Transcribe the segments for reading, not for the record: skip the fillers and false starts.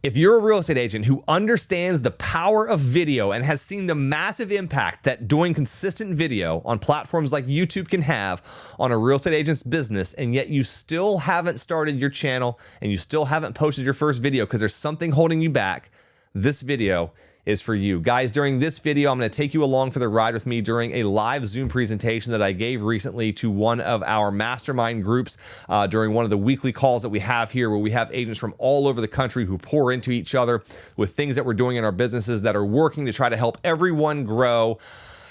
If you're a real estate agent who understands the power of video and has seen the massive impact that doing consistent video on platforms like YouTube can have on a real estate agent's business, and yet you still haven't started your channel and you still haven't posted your first video because there's something holding you back, this video is for you. Guys, during this video, I'm going to take you along for the ride with me during a live Zoom presentation that I gave recently to one of our mastermind groups during one of the weekly calls that we have here, where we have agents from all over the country who pour into each other with things that we're doing in our businesses that are working to try to help everyone grow.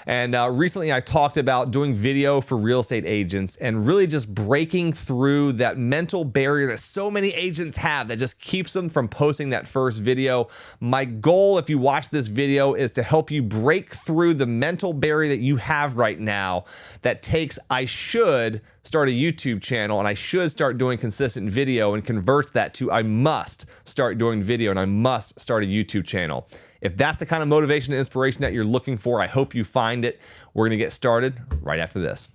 And recently I talked about doing video for real estate agents and really just breaking through that mental barrier that so many agents have that just keeps them from posting that first video. My goal, if you watch this video, is to help you break through the mental barrier that you have right now that takes, I should start a YouTube channel and I should start doing consistent video, and converts that to I must start doing video and I must start a YouTube channel. If that's the kind of motivation and inspiration that you're looking for, I hope you find it. We're going to get started right after this.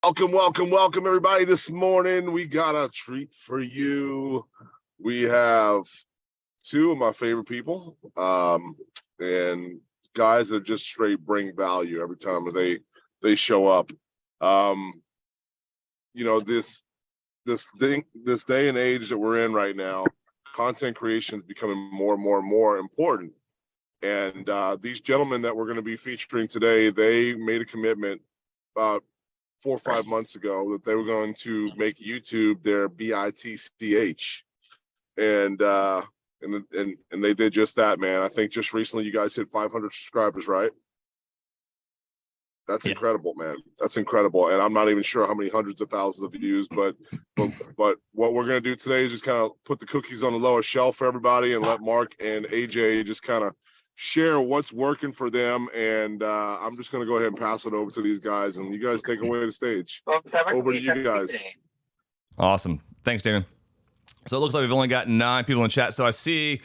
Welcome, everybody. This morning, we got a treat for you. We have two of my favorite people, and guys that just straight bring value every time they show up. You know, this day and age that we're in right now, content creation is becoming more and more important. And these gentlemen that we're going to be featuring today, they made a commitment about 4 or 5 months ago that they were going to make YouTube their BITCH. And they did just that, man. I think just recently you guys hit 500 subscribers, right? That's incredible, man. That's incredible. And I'm not even sure how many hundreds of thousands of views, but what we're going to do today is just kind of put the cookies on the lower shelf for everybody and let Mark and AJ just kind of share what's working for them. And I'm just going to go ahead and pass it over to these guys, and you guys take away the stage. Over to you guys. Awesome. Thanks, Damon. So it looks like we've only got 9 people in chat. So I see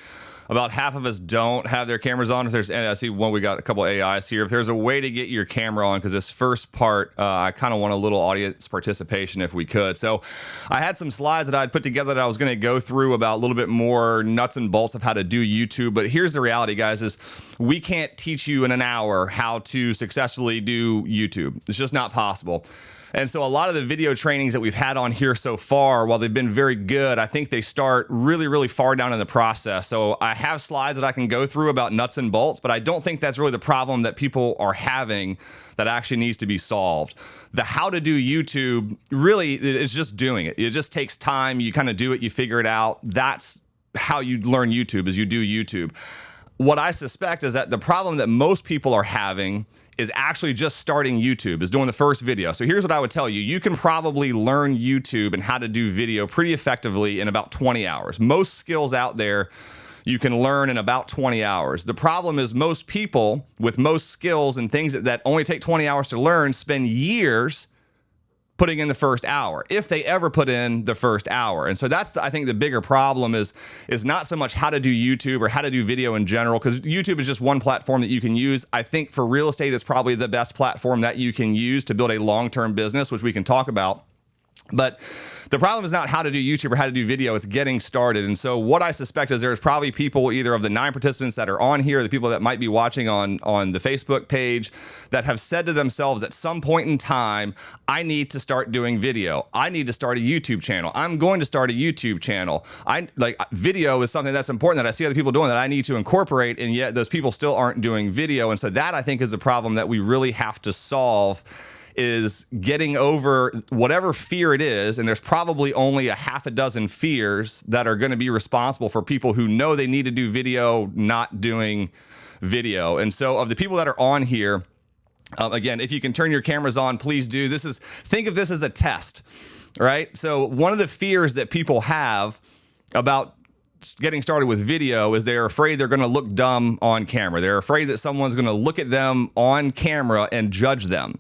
about half of us don't have their cameras on. If there's, and I see one, we got a couple of AIs here. If there's a way to get your camera on, because this first part, I kind of want a little audience participation if we could. So I had some slides that I'd put together that I was going to go through about a little bit more nuts and bolts of how to do YouTube. But here's the reality, guys, is we can't teach you in an hour how to successfully do YouTube. It's just not possible. And so a lot of the video trainings that we've had on here so far, while they've been very good, I think they start really, really far down in the process. So I have slides that I can go through about nuts and bolts, but I don't think that's really the problem that people are having that actually needs to be solved. The how to do YouTube really is just doing it. It just takes time. You kind of do it, you figure it out. That's how you learn YouTube, is you do YouTube. What I suspect is that the problem that most people are having is actually just starting YouTube, is doing the first video. So here's what I would tell you. You can probably learn YouTube and how to do video pretty effectively in about 20 hours. Most skills out there you can learn in about 20 hours. The problem is most people with most skills and things that only take 20 hours to learn spend years putting in the first hour, if they ever put in the first hour. And so that's, I think, the bigger problem is not so much how to do YouTube or how to do video in general, because YouTube is just one platform that you can use. I think for real estate, it's probably the best platform that you can use to build a long-term business, which we can talk about. But the problem is not how to do YouTube or how to do video, it's getting started. And so what I suspect is there's probably people, either of the 9 participants that are on here, the people that might be watching on the Facebook page, that have said to themselves at some point in time, I need to start doing video. I need to start a YouTube channel. I'm going to start a YouTube channel. Video is something that's important that I see other people doing that I need to incorporate, and yet those people still aren't doing video. And so that, I think, is a problem that we really have to solve, is getting over whatever fear it is. And there's probably only a half a dozen fears that are going to be responsible for people who know they need to do video not doing video. And so of the people that are on here, again, if you can turn your cameras on, please do. Think of this as a test, right? So one of the fears that people have about getting started with video is they're afraid they're going to look dumb on camera. They're afraid that someone's going to look at them on camera and judge them.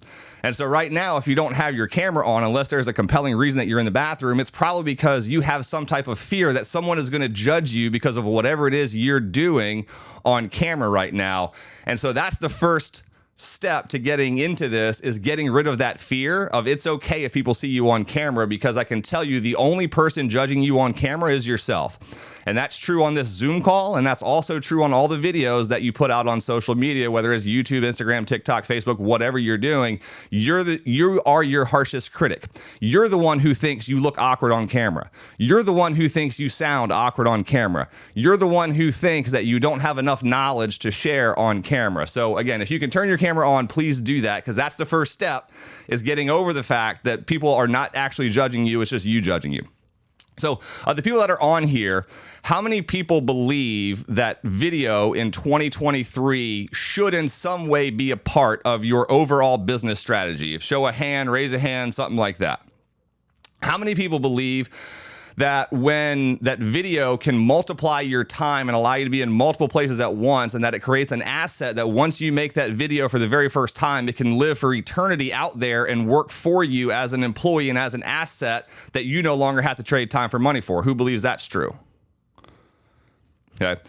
And so right now, if you don't have your camera on, unless there's a compelling reason that you're in the bathroom, it's probably because you have some type of fear that someone is going to judge you because of whatever it is you're doing on camera right now. And so that's the first step to getting into this, is getting rid of that fear of it's okay if people see you on camera, because I can tell you the only person judging you on camera is yourself. And that's true on this Zoom call, and that's also true on all the videos that you put out on social media, whether it's YouTube, Instagram, TikTok, Facebook, whatever you're doing. You are your harshest critic. You're the one who thinks you look awkward on camera. You're the one who thinks you sound awkward on camera. You're the one who thinks that you don't have enough knowledge to share on camera. So again, if you can turn your camera on, please do that, because that's the first step, is getting over the fact that people are not actually judging you. It's just you judging you. So the people that are on here, how many people believe that video in 2023 should in some way be a part of your overall business strategy? If show a hand, raise a hand, something like that. How many people believe that when that video can multiply your time and allow you to be in multiple places at once, and that it creates an asset that once you make that video for the very first time, it can live for eternity out there and work for you as an employee and as an asset that you no longer have to trade time for money for? Who believes that's true? Okay.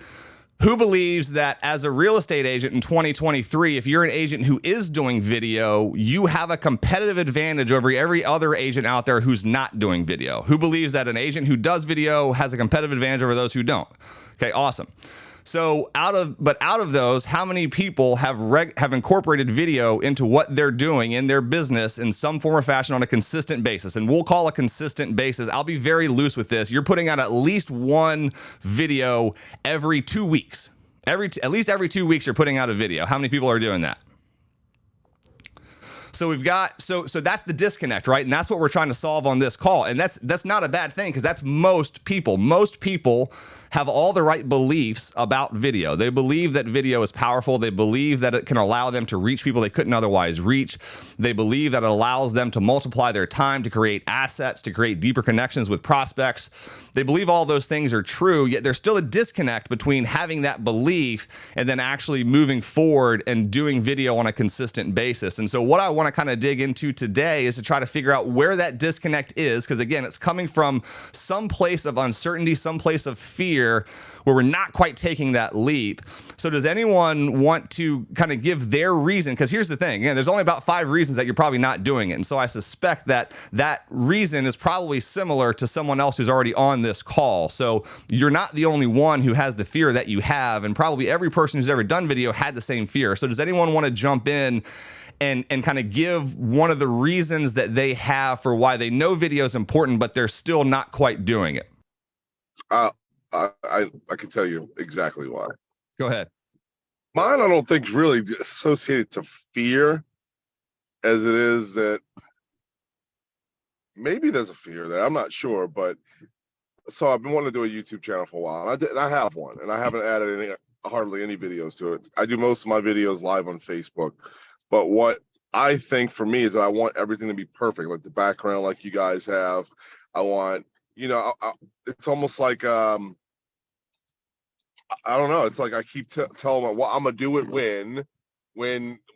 Who believes that as a real estate agent in 2023, if you're an agent who is doing video, you have a competitive advantage over every other agent out there who's not doing video? Who believes that an agent who does video has a competitive advantage over those who don't? Okay, awesome. So out of those, how many people have incorporated video into what they're doing in their business in some form or fashion on a consistent basis? And we'll call a consistent basis. I'll be very loose with this. You're putting out at least one video every 2 weeks. At least every 2 weeks, you're putting out a video. How many people are doing that? So we've got, so that's the disconnect, right? And that's what we're trying to solve on this call. And that's not a bad thing, because that's most people. Most people have all the right beliefs about video. They believe that video is powerful. They believe that it can allow them to reach people they couldn't otherwise reach. They believe that it allows them to multiply their time, to create assets, to create deeper connections with prospects. They believe all those things are true, yet there's still a disconnect between having that belief and then actually moving forward and doing video on a consistent basis. And so what I want to kind of dig into today is to try to figure out where that disconnect is, because again, it's coming from some place of uncertainty, some place of fear, where we're not quite taking that leap. So does anyone want to kind of give their reason? Because here's the thing, again, there's only about 5 reasons that you're probably not doing it. And so I suspect that that reason is probably similar to someone else who's already on this call. So you're not the only one who has the fear that you have, and probably every person who's ever done video had the same fear. So does anyone want to jump in and kind of give one of the reasons that they have for why they know video is important, but they're still not quite doing it? I can tell you exactly why. Go ahead. Mine, I don't think is really associated to fear as it is that maybe there's a fear there. I'm not sure, but so I've been wanting to do a YouTube channel for a while. And I have one, and I haven't added hardly any videos to it. I do most of my videos live on Facebook, but what I think for me is that I want everything to be perfect, like the background, like you guys have. I want, it's almost like I don't know. It's like I keep telling them, well, I'm gonna do it when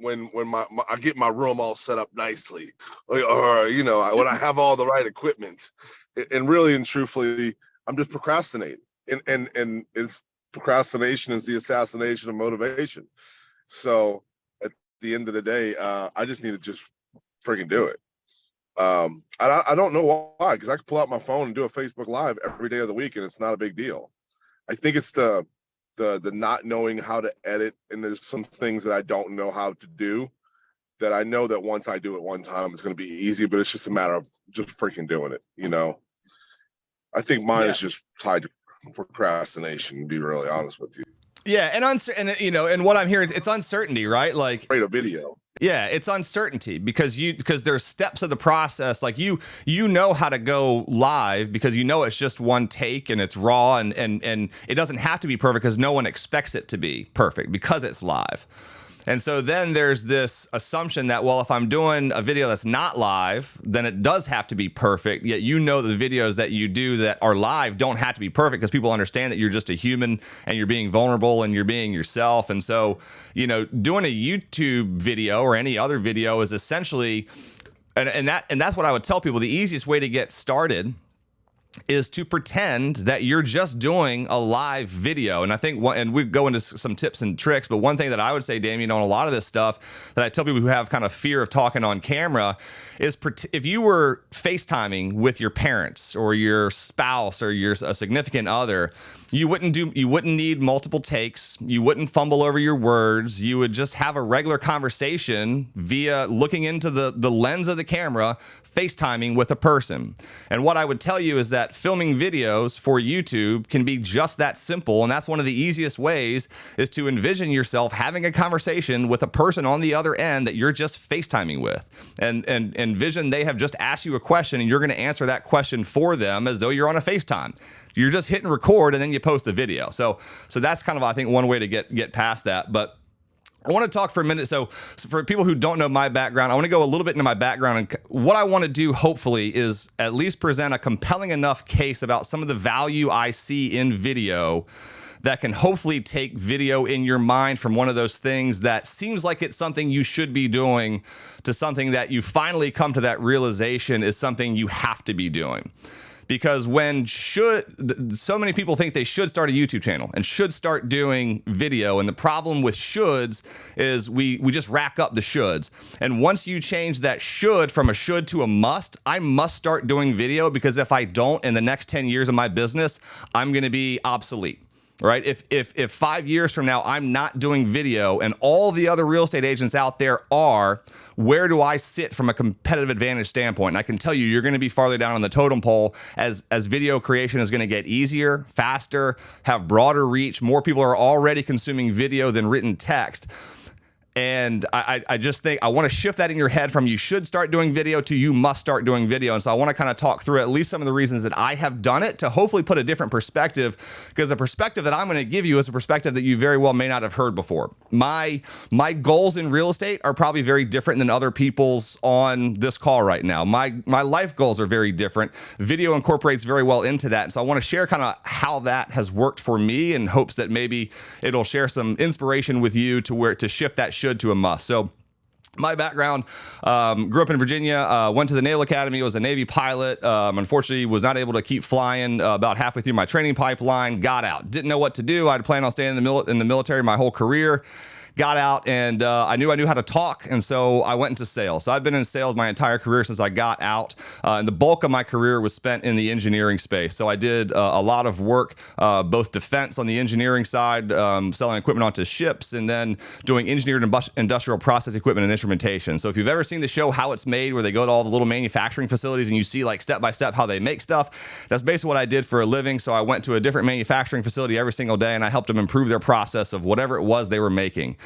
I get my room all set up nicely, or when I have all the right equipment. And really and truthfully, I'm just procrastinating, and it's procrastination is the assassination of motivation. So at the end of the day, I just need to just freaking do it. I don't know why, because I can pull out my phone and do a Facebook Live every day of the week, and it's not a big deal. I think it's the not knowing how to edit, and there's some things that I don't know how to do that I know that once I do it one time, it's going to be easy, but it's just a matter of just freaking doing it. I think mine is just tied to procrastination, to be really honest with you. Yeah. And what I'm hearing, it's uncertainty, right? Like create a video. Yeah, it's uncertainty because there's steps of the process. Like you know how to go live because it's just one take and it's raw and it doesn't have to be perfect because no one expects it to be perfect because it's live. And so then there's this assumption that, well, if I'm doing a video that's not live, then it does have to be perfect. Yet the videos that you do that are live don't have to be perfect, because people understand that you're just a human and you're being vulnerable and you're being yourself. And so, doing a YouTube video or any other video is essentially, and that's what I would tell people. The easiest way to get started is to pretend that you're just doing a live video. And I think, and we go into some tips and tricks, but one thing that I would say, Damien, on a lot of this stuff that I tell people who have kind of fear of talking on camera is, if you were FaceTiming with your parents or your spouse or a significant other, you wouldn't need multiple takes. You wouldn't fumble over your words. You would just have a regular conversation via looking into the lens of the camera, FaceTiming with a person. And what I would tell you is that filming videos for YouTube can be just that simple. And that's one of the easiest ways, is to envision yourself having a conversation with a person on the other end that you're just FaceTiming with. And envision they have just asked you a question and you're going to answer that question for them as though you're on a FaceTime. You're just hitting record and then you post a video. So that's kind of, I think, one way to get past that. But I want to talk for a minute. So for people who don't know my background, I want to go a little bit into my background. And what I want to do, hopefully, is at least present a compelling enough case about some of the value I see in video that can hopefully take video in your mind from one of those things that seems like it's something you should be doing to something that you finally come to that realization is something you have to be doing. Because so many people think they should start a YouTube channel and should start doing video. And the problem with shoulds is we just rack up the shoulds. And once you change that should from a should to a must, I must start doing video, because if I don't, in the next 10 years of my business, I'm going to be obsolete. Right? If 5 years from now I'm not doing video and all the other real estate agents out there are, where do I sit from a competitive advantage standpoint? And I can tell you, you're going to be farther down on the totem pole as video creation is going to get easier, faster, have broader reach. More people are already consuming video than written text. And I just think I want to shift that in your head from you should start doing video to you must start doing video. And so I want to kind of talk through at least some of the reasons that I have done it to hopefully put a different perspective, because the perspective that I'm going to give you is a perspective that you very well may not have heard before. My goals in real estate are probably very different than other people's on this call right now. My life goals are very different. Video incorporates very well into that. And so I want to share kind of how that has worked for me, in hopes that maybe it'll share some inspiration with you to shift that should to a must. So my background, grew up in Virginia, went to the Naval Academy, was a Navy pilot. Unfortunately, was not able to keep flying about halfway through my training pipeline, got out. Didn't know what to do. I'd planned on staying in the military my whole career. Got out, and I knew how to talk, and so I went into sales. So I've been in sales my entire career since I got out, and the bulk of my career was spent in the engineering space. So I did a lot of work, both defense on the engineering side, selling equipment onto ships, and then doing engineered industrial process equipment and instrumentation. So if you've ever seen the show How It's Made, where they go to all the little manufacturing facilities and you see like step by step how they make stuff, that's basically what I did for a living. So I went to a different manufacturing facility every single day, and I helped them improve their process of whatever it was they were making.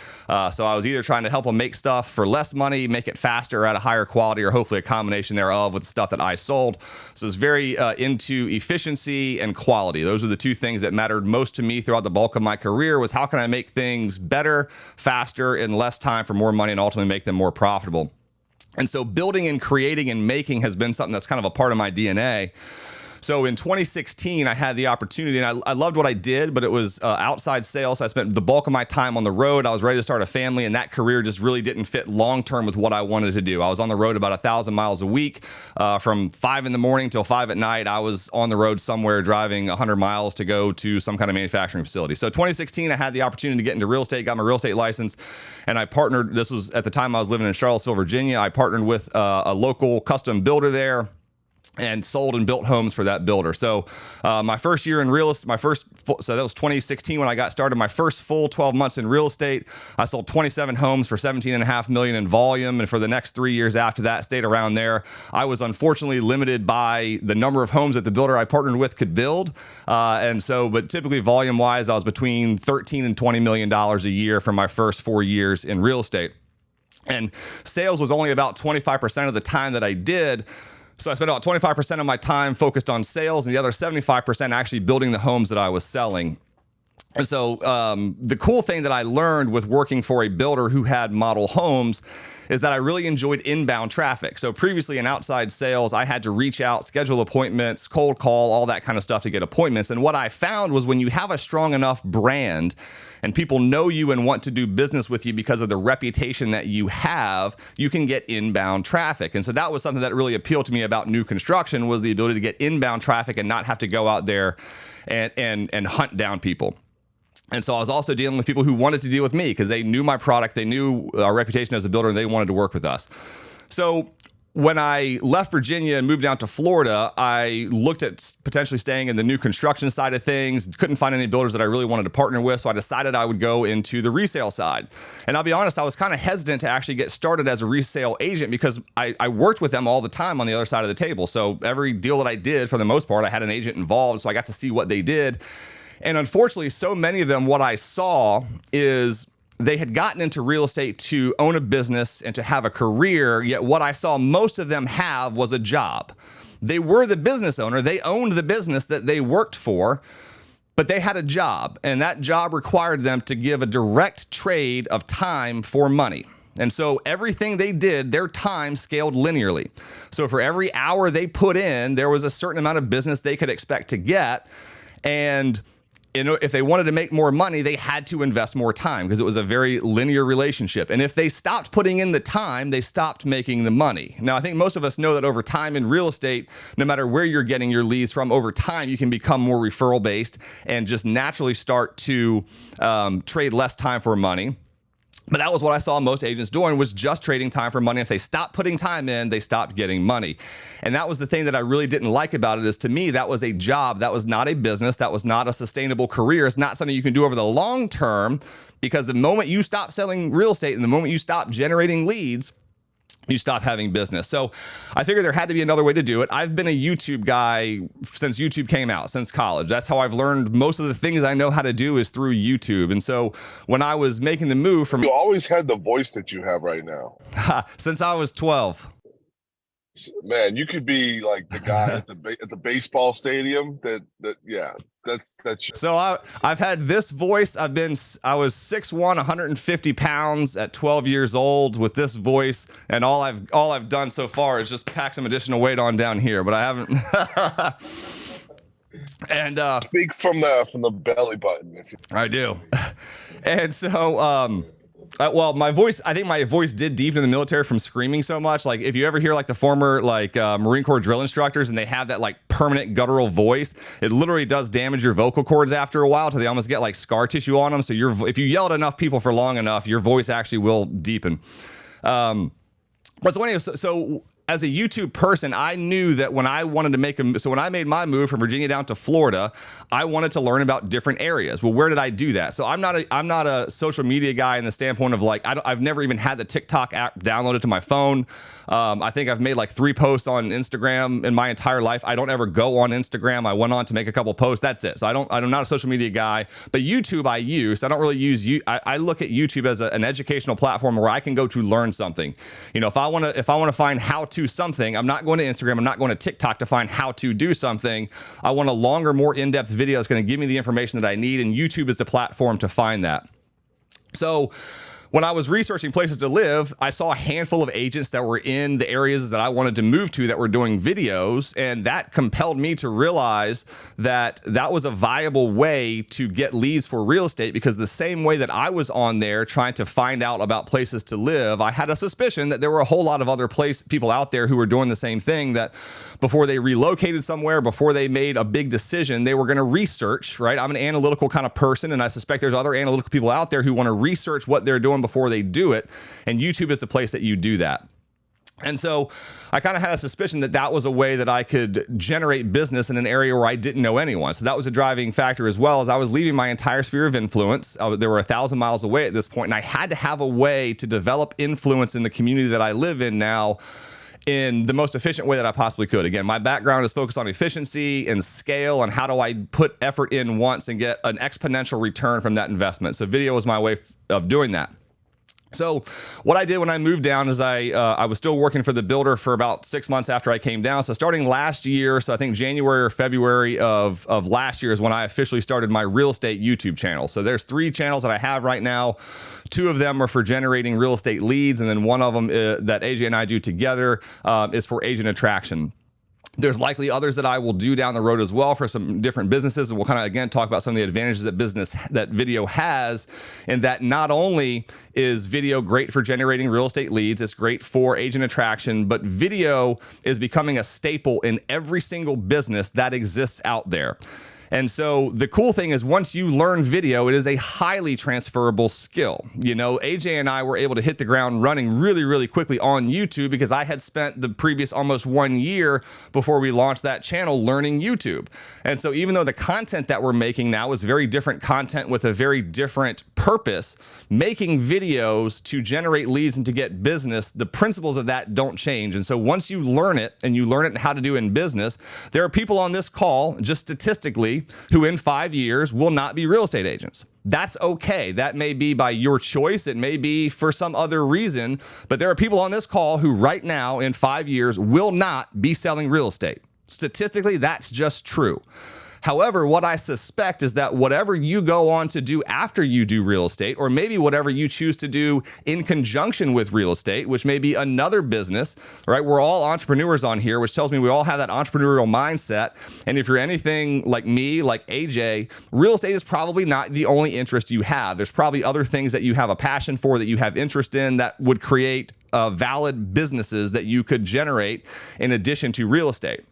So I was either trying to help them make stuff for less money, make it faster at a higher quality, or hopefully a combination thereof with the stuff that I sold. So it's very into efficiency and quality. Those are the two things that mattered most to me throughout the bulk of my career, was how can I make things better, faster, in less time for more money, and ultimately make them more profitable. And so building and creating and making has been something that's kind of a part of my DNA. So in 2016, I had the opportunity, and I loved what I did, but it was outside sales. So I spent the bulk of my time on the road. I was ready to start a family, and that career just really didn't fit long-term with what I wanted to do. I was on the road about 1,000 miles a week. From 5 in the morning till 5 at night, I was on the road somewhere driving 100 miles to go to some kind of manufacturing facility. So 2016, I had the opportunity to get into real estate, got my real estate license, and I partnered. This was at the time I was living in Charlottesville, Virginia. I partnered with a local custom builder there, and sold and built homes for that builder. So my first year in real estate, so that was 2016 when I got started. My first full 12 months in real estate, I sold 27 homes for $17.5 million in volume. And for the next 3 years after that, stayed around there. I was unfortunately limited by the number of homes that the builder I partnered with could build. But typically volume wise, I was between $13 and $20 million a year for my first 4 years in real estate. And sales was only about 25% of the time that I did. So I spent about 25% of my time focused on sales, and the other 75% actually building the homes that I was selling. And so the cool thing that I learned with working for a builder who had model homes is that I really enjoyed inbound traffic. So previously in outside sales, I had to reach out, schedule appointments, cold call, all that kind of stuff to get appointments. And what I found was when you have a strong enough brand and people know you and want to do business with you because of the reputation that you have, you can get inbound traffic. And so that was something that really appealed to me about new construction, was the ability to get inbound traffic and not have to go out there and hunt down people. And so I was also dealing with people who wanted to deal with me because they knew my product, they knew our reputation as a builder, and they wanted to work with us. So when I left Virginia and moved down to Florida, I looked at potentially staying in the new construction side of things. Couldn't find any builders that I really wanted to partner with, so I decided I would go into the resale side. And I'll be honest, I was kind of hesitant to actually get started as a resale agent because I worked with them all the time on the other side of the table. So every deal that I did, for the most part, I had an agent involved, so I got to see what they did. And unfortunately, so many of them, what I saw is they had gotten into real estate to own a business and to have a career, yet what I saw most of them have was a job. They were the business owner, they owned the business that they worked for, but they had a job, and that job required them to give a direct trade of time for money. And so everything they did, their time scaled linearly. So for every hour they put in, there was a certain amount of business they could expect to get. And if they wanted to make more money, they had to invest more time because it was a very linear relationship. And if they stopped putting in the time, they stopped making the money. Now, I think most of us know that over time in real estate, no matter where you're getting your leads from, over time, you can become more referral based and just naturally start to trade less time for money. But that was what I saw most agents doing, was just trading time for money. If they stopped putting time in, they stopped getting money. And that was the thing that I really didn't like about it, is to me, that was a job. That was not a business. That was not a sustainable career. It's not something you can do over the long term, because the moment you stop selling real estate and the moment you stop generating leads, you stop having business. So I figured there had to be another way to do it. I've been a YouTube guy since YouTube came out, since college. That's how I've learned most of the things I know how to do, is through YouTube. And so when I was making the move from... You always had the voice that you have right now. Since I was 12. Man, you could be like the guy at the baseball stadium. That's. So I've had this voice. I was 6'1", 150 pounds at 12 years old with this voice, and all I've done so far is just pack some additional weight on down here, but I haven't. And speak from the belly button. If you... I do. And so well, my voice, I think my voice did deepen in the military from screaming so much. Like, if you ever hear like the former Marine Corps drill instructors and they have that like permanent guttural voice, it literally does damage your vocal cords after a while till they almost get like scar tissue on them. So if you yell at enough people for long enough, your voice actually will deepen. But so anyway, so as a YouTube person, I knew that when I wanted to when I made my move from Virginia down to Florida, I wanted to learn about different areas. Well, where did I do that? So I'm not a social media guy in the standpoint of like, I've never even had the TikTok app downloaded to my phone. I think I've made like 3 posts on Instagram in my entire life. I don't ever go on Instagram. I went on to make a couple posts. That's it. So I'm not a social media guy, but YouTube I use. I don't really use I look at YouTube as an educational platform where I can go to learn something. You know, if I want to find how to something, I'm not going to Instagram. I'm not going to TikTok to find how to do something. I want a longer, more in-depth video that's going to give me the information that I need, and YouTube is the platform to find that. So when I was researching places to live, I saw a handful of agents that were in the areas that I wanted to move to that were doing videos, and that compelled me to realize that that was a viable way to get leads for real estate, because the same way that I was on there trying to find out about places to live, I had a suspicion that there were a whole lot of other people out there who were doing the same thing, that before they relocated somewhere, before they made a big decision, they were going to research, right? I'm an analytical kind of person, and I suspect there's other analytical people out there who want to research what they're doing before they do it, and YouTube is the place that you do that. And so I kind of had a suspicion that that was a way that I could generate business in an area where I didn't know anyone. So that was a driving factor, as well as I was leaving my entire sphere of influence. There were 1,000 miles away at this point, and I had to have a way to develop influence in the community that I live in now in the most efficient way that I possibly could. Again, my background is focused on efficiency and scale, and how do I put effort in once and get an exponential return from that investment. So video was my way of doing that. So what I did when I moved down is I was still working for the builder for about 6 months after I came down. So starting last year, so I think January or February of last year is when I officially started my real estate YouTube channel. So there's 3 channels that I have right now. 2 of them are for generating real estate leads, and then one of them that AJ and I do together is for agent attraction. There's likely others that I will do down the road as well for some different businesses. And we'll kind of, again, talk about some of the advantages that video has, and that not only is video great for generating real estate leads, it's great for agent attraction, but video is becoming a staple in every single business that exists out there. And so the cool thing is once you learn video, it is a highly transferable skill. You know, AJ and I were able to hit the ground running really, really quickly on YouTube because I had spent the previous almost 1 year before we launched that channel learning YouTube. And so even though the content that we're making now is very different content with a very different purpose, making videos to generate leads and to get business, the principles of that don't change. And so once you learn it and you learn it how to do in business, there are people on this call, just statistically, who in 5 years will not be real estate agents. That's okay. That may be by your choice. It may be for some other reason, but there are people on this call who right now in 5 years will not be selling real estate. Statistically, that's just true. However, what I suspect is that whatever you go on to do after you do real estate, or maybe whatever you choose to do in conjunction with real estate, which may be another business, right? We're all entrepreneurs on here, which tells me we all have that entrepreneurial mindset. And if you're anything like me, like AJ, real estate is probably not the only interest you have. There's probably other things that you have a passion for, that you have interest in, that would create valid businesses that you could generate in addition to real estate.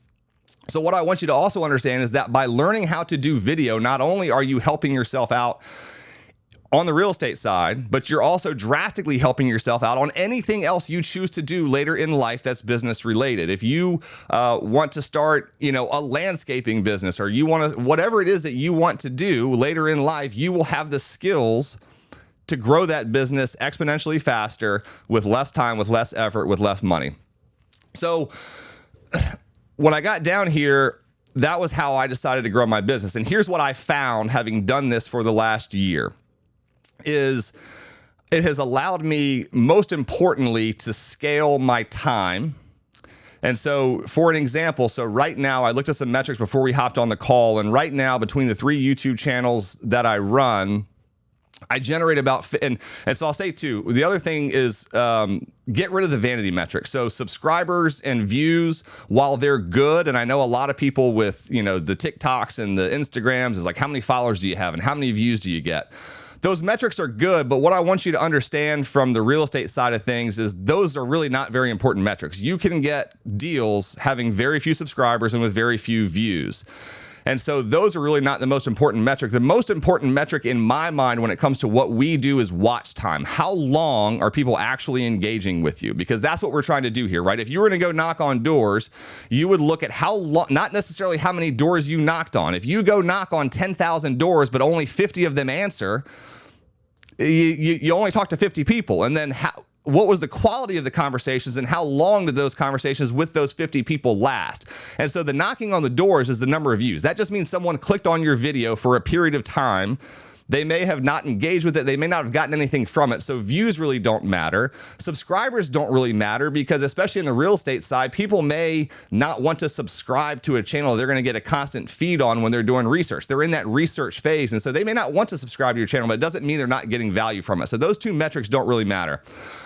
So what I want you to also understand is that by learning how to do video, not only are you helping yourself out on the real estate side, but you're also drastically helping yourself out on anything else you choose to do later in life that's business related. If you want to start, a landscaping business, or you want to, whatever it is that you want to do later in life, you will have the skills to grow that business exponentially faster with less time, with less effort, with less money. So when I got down here, that was how I decided to grow my business. And here's what I found, having done this for the last year, is it has allowed me, most importantly, to scale my time. And so for an example, so right now I looked at some metrics before we hopped on the call, and right now between the 3 YouTube channels that I run, I generate about, and so I'll say too, the other thing is get rid of the vanity metrics. So subscribers and views, while they're good, and I know a lot of people with, the TikToks and the Instagrams is like, how many followers do you have and how many views do you get? Those metrics are good, but what I want you to understand from the real estate side of things is those are really not very important metrics. You can get deals having very few subscribers and with very few views. And so those are really not the most important metric. The most important metric in my mind when it comes to what we do is watch time. How long are people actually engaging with you? Because that's what we're trying to do here, right? If you were to go knock on doors, you would look at how long, not necessarily how many doors you knocked on. If you go knock on 10,000 doors, but only 50 of them answer, you only talk to 50 people. And then what was the quality of the conversations, and how long did those conversations with those 50 people last? And so the knocking on the doors is the number of views. That just means someone clicked on your video for a period of time. They may have not engaged with it. They may not have gotten anything from it. So views really don't matter. Subscribers don't really matter, because especially in the real estate side, people may not want to subscribe to a channel they're going to get a constant feed on when they're doing research. They're in that research phase. And so they may not want to subscribe to your channel, but it doesn't mean they're not getting value from it. So those 2 metrics don't really matter.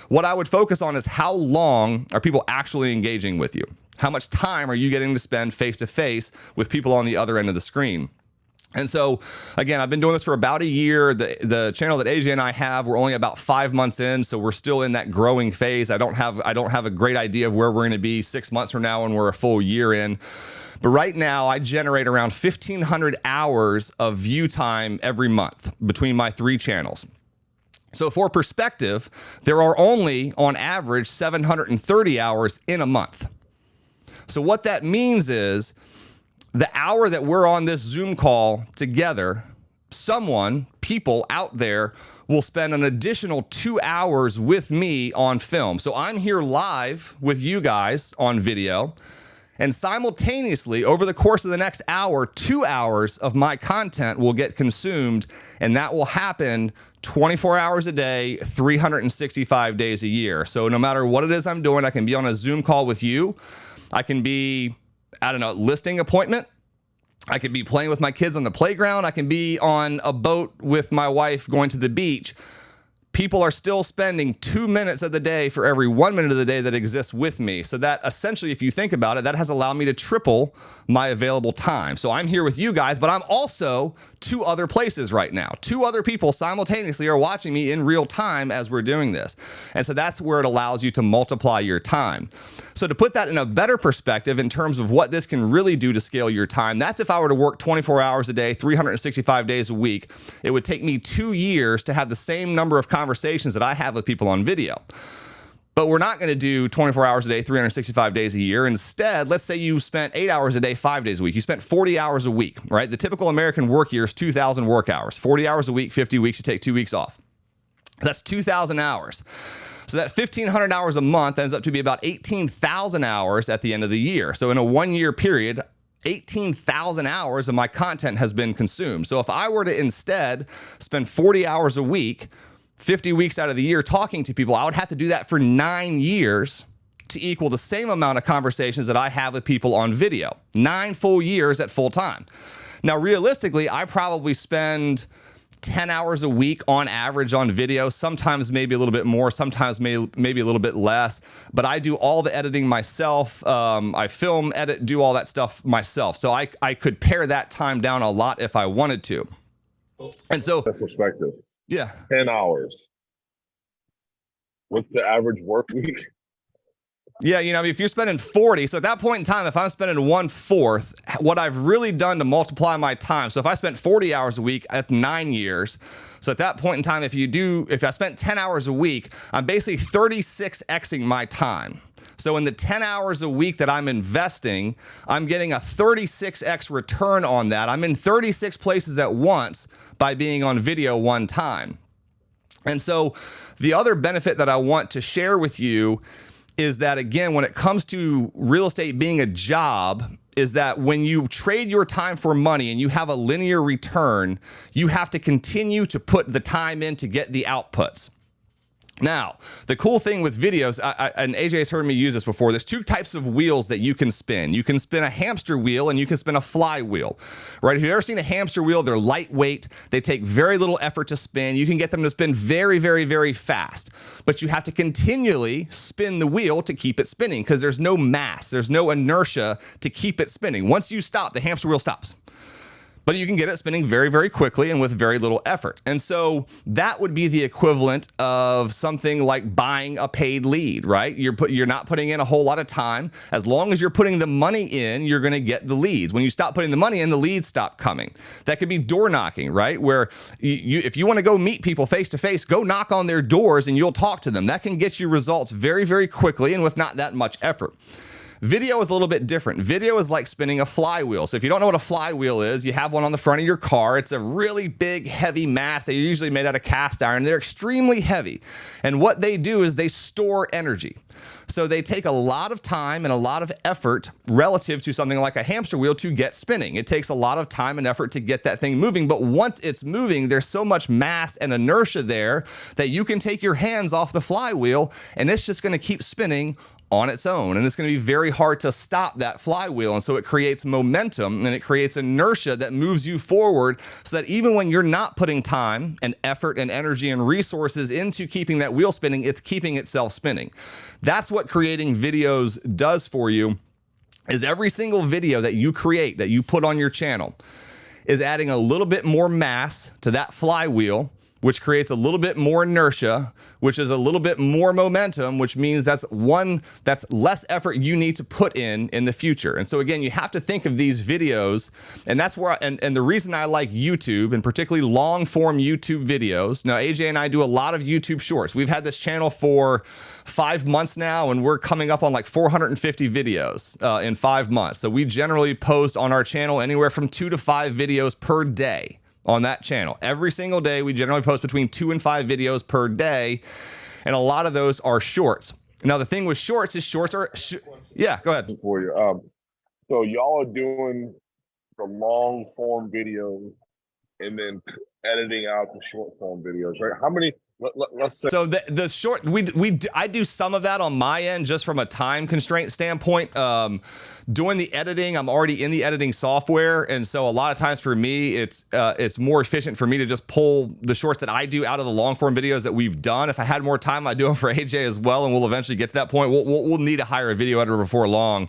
What I would focus on is how long are people actually engaging with you? How much time are you getting to spend face to face with people on the other end of the screen? And so, again, I've been doing this for about a year. The channel that AJ and I have, we're only about 5 months in, so we're still in that growing phase. I don't have a great idea of where we're going to be 6 months from now when we're a full year in. But right now, I generate around 1,500 hours of view time every month between my 3 channels. So for perspective, there are only, on average, 730 hours in a month. So what that means is, the hour that we're on this Zoom call together, people out there will spend an additional 2 hours with me on film. So I'm here live with you guys on video, And simultaneously, over the course of the next hour, 2 hours of my content will get consumed, and that will happen 24 hours a day, 365 days a year. So no matter what it is I'm doing, I can be on a Zoom call with you. I can be at a listing appointment. I could be playing with my kids on the playground. I can be on a boat with my wife going to the beach. People are still spending 2 minutes of the day for every 1 minute of the day that exists with me. So that essentially, if you think about it, that has allowed me to triple my available time. So I'm here with you guys, but I'm also 2 other places right now. 2 other people simultaneously are watching me in real time as we're doing this. And so that's where it allows you to multiply your time. So to put that in a better perspective in terms of what this can really do to scale your time, that's if I were to work 24 hours a day, 365 days a week, it would take me 2 years to have the same number of conversations that I have with people on video. But we're not going to do 24 hours a day, 365 days a year. Instead, let's say you spent 8 hours a day, 5 days a week. You spent 40 hours a week, right? The typical American work year is 2,000 work hours. 40 hours a week, 50 weeks, you take 2 weeks off. That's 2,000 hours. So that 1,500 hours a month ends up to be about 18,000 hours at the end of the year. So in a 1 year period, 18,000 hours of my content has been consumed. So if I were to instead spend 40 hours a week, 50 weeks out of the year talking to people, I would have to do that for 9 years to equal the same amount of conversations that I have with people on video. 9 full years at full time. Now, realistically, I probably spend 10 hours a week on average on video, sometimes maybe a little bit more, sometimes maybe a little bit less, but I do all the editing myself. I film, edit, do all that stuff myself. So I could pare that time down a lot if I wanted to. And so, perspective. Yeah. 10 hours. What's the average work week? Yeah, you know, if you're spending 40, so at that point in time, if I'm spending 1/4, what I've really done to multiply my time. So if I spent 40 hours a week, that's 9 years. So at that point in time, if I spent 10 hours a week, I'm basically 36xing my time. So in the 10 hours a week that I'm investing, I'm getting a 36x return on that. I'm in 36 places at once by being on video one time. And so the other benefit that I want to share with you is that, again, when it comes to real estate being a job, is that when you trade your time for money and you have a linear return, you have to continue to put the time in to get the outputs. Now, the cool thing with videos, and AJ's heard me use this before, there's 2 types of wheels that you can spin. You can spin a hamster wheel and you can spin a flywheel, right? If you've ever seen a hamster wheel, they're lightweight. They take very little effort to spin. You can get them to spin very, very, very fast, but you have to continually spin the wheel to keep it spinning because there's no mass, there's no inertia to keep it spinning. Once you stop, the hamster wheel stops. But you can get it spinning very, very quickly and with very little effort. And so that would be the equivalent of something like buying a paid lead, right? You're not putting in a whole lot of time. As long as you're putting the money in, you're going to get the leads. When you stop putting the money in, the leads stop coming. That could be door knocking, right? Where if you want to go meet people face to face, go knock on their doors and you'll talk to them. That can get you results very, very quickly and with not that much effort. Video is a little bit different. Video is like spinning a flywheel. So if you don't know what a flywheel is, you have one on the front of your car. It's a really big, heavy mass. They're usually made out of cast iron. They're extremely heavy. And what they do is they store energy. So they take a lot of time and a lot of effort relative to something like a hamster wheel to get spinning. It takes a lot of time and effort to get that thing moving. But once it's moving, there's so much mass and inertia there that you can take your hands off the flywheel and it's just going to keep spinning on its own. And it's going to be very hard to stop that flywheel. And so it creates momentum and it creates inertia that moves you forward so that even when you're not putting time and effort and energy and resources into keeping that wheel spinning, it's keeping itself spinning. That's what creating videos does for you, is every single video that you create, that you put on your channel, is adding a little bit more mass to that flywheel, which creates a little bit more inertia, which is a little bit more momentum, which means that's less effort you need to put in the future. And so again, you have to think of these videos, and that's where, and the reason I like YouTube, and particularly long form YouTube videos. Now, AJ and I do a lot of YouTube shorts. We've had this channel for 5 months now, and we're coming up on like 450 videos in 5 months. So we generally post on our channel anywhere from 2 to 5 videos per day. On that channel. Every single day, we generally post between 2 and 5 videos per day, and a lot of those are shorts. Now, the thing with shorts is yeah, go ahead. For you. So y'all are doing the long form videos and then editing out the short form videos, right? How many? Let's say. So the short, I do some of that on my end just from a time constraint standpoint. Doing the editing, I'm already in the editing software, and so a lot of times for me, it's more efficient for me to just pull the shorts that I do out of the long form videos that we've done. If I had more time, I'd do them for AJ as well, and we'll eventually get to that point. We'll need to hire a video editor before long.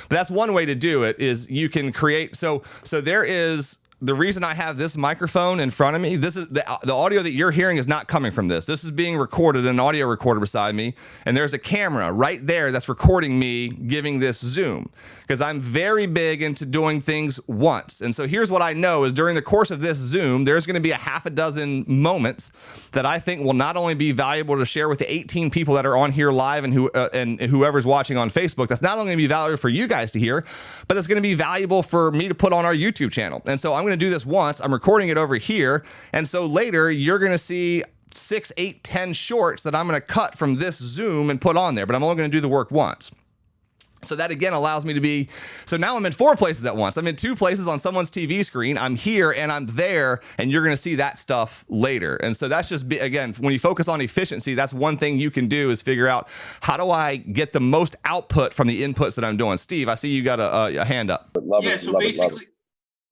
But that's one way to do it. Is you can create. So there is. The reason I have this microphone in front of me, this is the audio that you're hearing is not coming from this. This is being recorded in an audio recorder beside me. And there's a camera right there that's recording me giving this Zoom, because I'm very big into doing things once. And so here's what I know is during the course of this Zoom, there's going to be a half a dozen moments that I think will not only be valuable to share with the 18 people that are on here live and whoever's watching on Facebook. That's not only going to be valuable for you guys to hear, but that's going to be valuable for me to put on our YouTube channel. And so I'm going to do this once. I'm recording it over here. And so later you're going to see 6, 8, 10 shorts that I'm going to cut from this Zoom and put on there, but I'm only going to do the work once. So that again allows me to be, so now I'm in 4 places at once. I'm in 2 places on someone's TV screen. I'm here and I'm there, and you're going to see that stuff later. And so that's just, again, when you focus on efficiency, that's one thing you can do is figure out how do I get the most output from the inputs that I'm doing. Steve, I see you got a hand up.